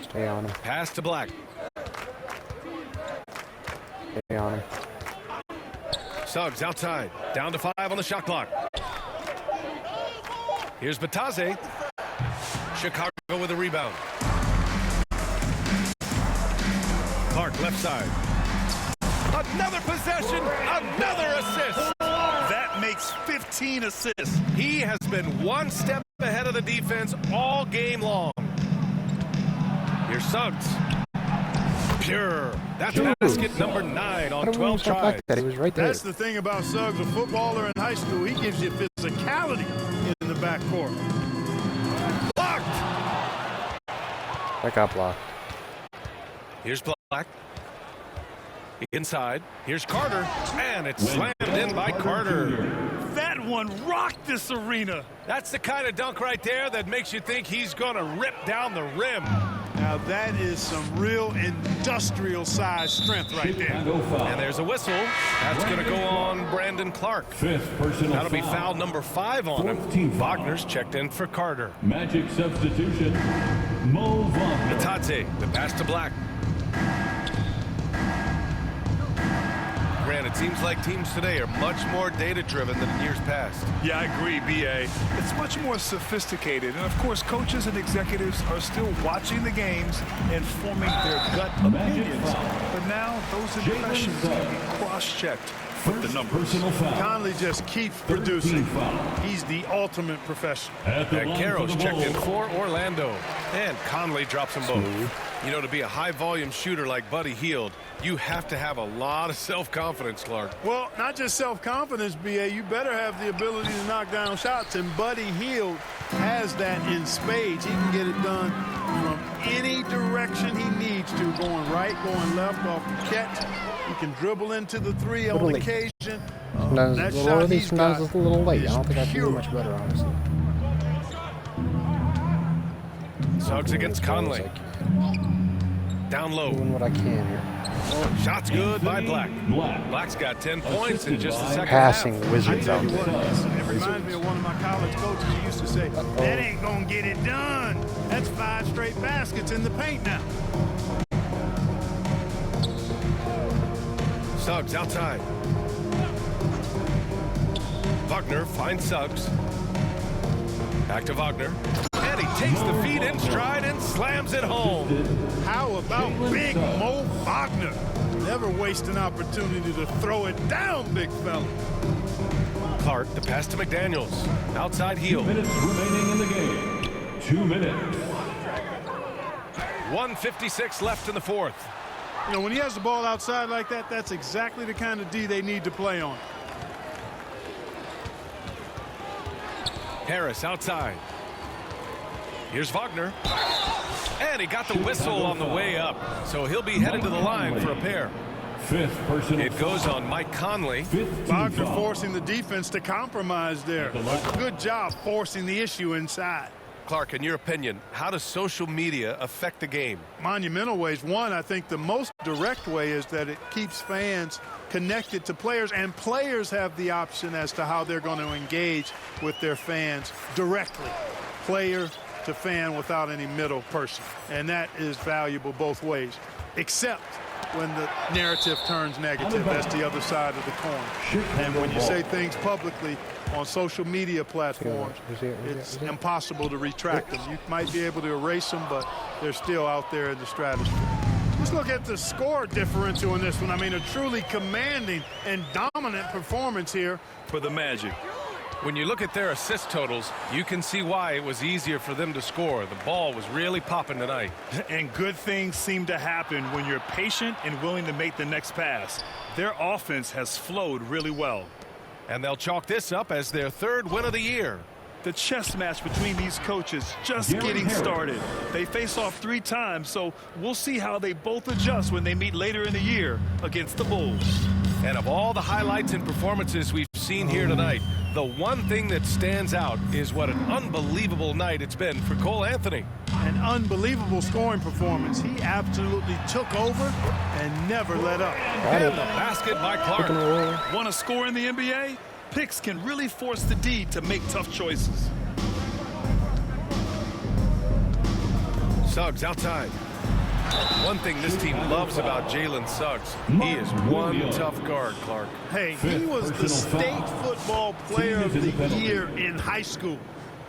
Stay on him. Pass to Black. Stay on him. Suggs outside. Down to 5 on the shot clock. Here's Batase. Chicago with a rebound. Clark left side. Another possession. Another assist. That makes 15 assists. He has been one step ahead of the defense all game long. Here's Suggs. Pure. That's basket number 9 on 12 tries. That. He was right there. That's the thing about Suggs, a footballer in high school. He gives you physicality in the backcourt. Blocked. That got blocked. Here's Black. Inside. Here's Carter. And it's slammed in by Carter. That one rocked this arena. That's the kind of dunk right there that makes you think he's going to rip down the rim. Now that is some real industrial size strength right there. And there's a whistle. That's going to go on Brandon Clark. That'll be foul number 5 on him. Wagner's checked in for Carter. Magic substitution, Mo Wagner. Batase, the pass to Black. Grant, it seems like teams today are much more data-driven than in years past. Yeah, I agree, BA. It's much more sophisticated. And, of course, coaches and executives are still watching the games and forming their gut opinions. But now those impressions can be cross-checked with the numbers. Conley just keeps producing. He's the ultimate professional. And Carroll's checked in for Orlando. And Conley drops them both. You know, to be a high-volume shooter like Buddy Hield, you have to have a lot of self-confidence, Clark. Well, not just self-confidence, BA. You better have the ability to knock down shots, and Buddy Hield has that in spades. He can get it done from any direction he needs to, going right, going left off the catch. He can dribble into the 3 on occasion. Sometimes That it's a little shot early, he's sometimes got it's a little late. I don't think I can do pure. much better, honestly. Suggs against Conley. Down low. Doing what I can here. Shots good by Black. Black's got 10 points in just the second Passing half. wizards I out tell you there. what, it reminds me of one of my college coaches who used to say, that ain't gonna get it done. That's 5 straight baskets in the paint now. Suggs outside. Wagner finds Suggs. Back to Wagner. And he takes the feed in stride and slams it home. How about big Mo Wagner? Never waste an opportunity to throw it down, big fella. Clark, the pass to McDaniels. Outside heel. 2 minutes remaining in the game. 2 minutes. 1:56 left in the fourth. You know, when he has the ball outside like that, that's exactly the kind of D they need to play on. Harris outside. Here's Wagner. And he got the whistle on the way up. So he'll be headed to the line for a pair. Fifth personal It goes on Mike Conley. Wagner forcing the defense to compromise there. Good job forcing the issue inside. Clark, in your opinion, how does social media affect the game? Monumental ways. One, I think the most direct way is that it keeps fans connected to players, and players have the option as to how they're going to engage with their fans directly, player to fan, without any middle person. And that is valuable both ways, except when the narrative turns negative. That's the other side of the coin. And when you say things publicly on social media platforms, it's impossible to retract them. You might be able to erase them, but they're still out there in the stratosphere. Let's look at the score differential in this one. I mean, a truly commanding and dominant performance here for the Magic. When you look at their assist totals, you can see why it was easier for them to score. The ball was really popping tonight. And good things seem to happen when you're patient and willing to make the next pass. Their offense has flowed really well. And they'll chalk this up as their third win of the year. The chess match between these coaches just getting started. They face off 3 times, so we'll see how they both adjust when they meet later in the year against the Bulls. And of all the highlights and performances we've seen here tonight, the one thing that stands out is what an unbelievable night it's been for Cole Anthony. An unbelievable scoring performance. He absolutely took over and never let up. And the basket by Clark. Want to score in the NBA? Picks can really force the D to make tough choices. Suggs outside. One thing this team loves about Jalen Suggs, he is one tough guard, Clark. Hey, he was the state football player of the year in high school.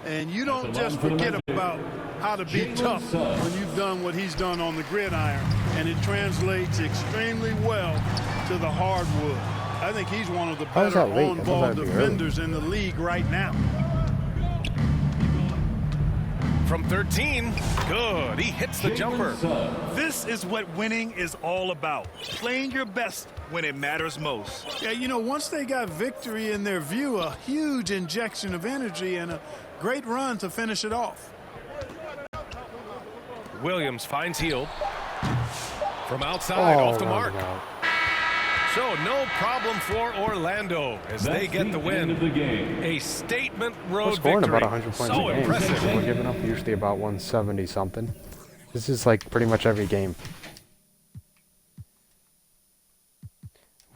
And you don't just forget about how to be tough when you've done what he's done on the gridiron. And it translates extremely well to the hardwood. I think he's one of the better on-ball defenders in the league right now. From 13, good. He hits the jumper. This is what winning is all about. Playing your best when it matters most. Yeah, you know, once they got victory in their view, a huge injection of energy and a great run to finish it off. Williams finds Hield. From outside, off the mark. So no problem for Orlando as they get the win. A statement road scoring victory. About 100 points so a game. Impressive. We're giving up usually about 170 something. This is like pretty much every game.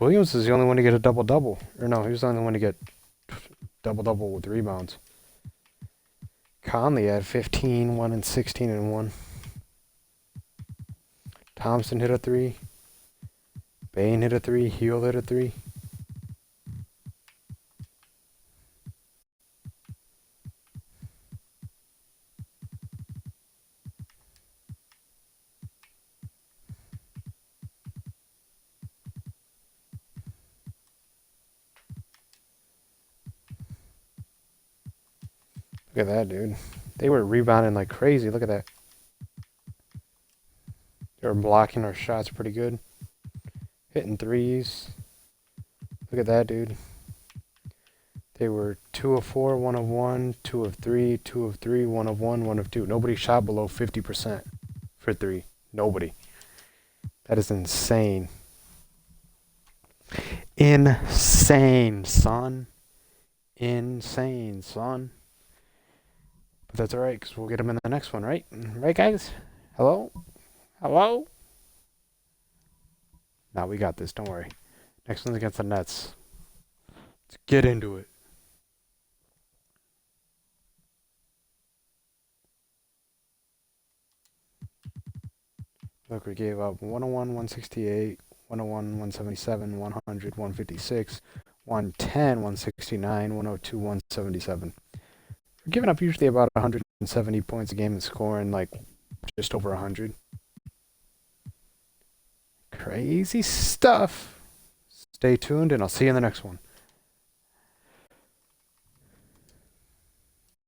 Williams is the only one to get a double-double. Or no, he was the only one to get double-double with rebounds. Conley had 15, 1 and 16 and 1. Thompson hit a 3. Bain hit a 3. Hield hit a 3. Look at that, dude. They were rebounding like crazy. Look at that. They were blocking our shots pretty good. Hitting threes. Look at that, dude. They were 2 of 4, 1 of 1, 2 of 3, 2 of 3, 1 of 1, 1 of 2. Nobody shot below 50% for 3. Nobody. That is insane. Insane, son. Insane, son. But that's alright, because we'll get them in the next one, right? Right, guys? Hello? Hello? Nah, we got this. Don't worry. Next one's against the Nets. Let's get into it. Look, we gave up 101, 168, 101, 177, 100, 156, 110, 169, 102, 177. We're giving up usually about 170 points a game and scoring like just over 100. Crazy stuff. Stay tuned and I'll see you in the next one.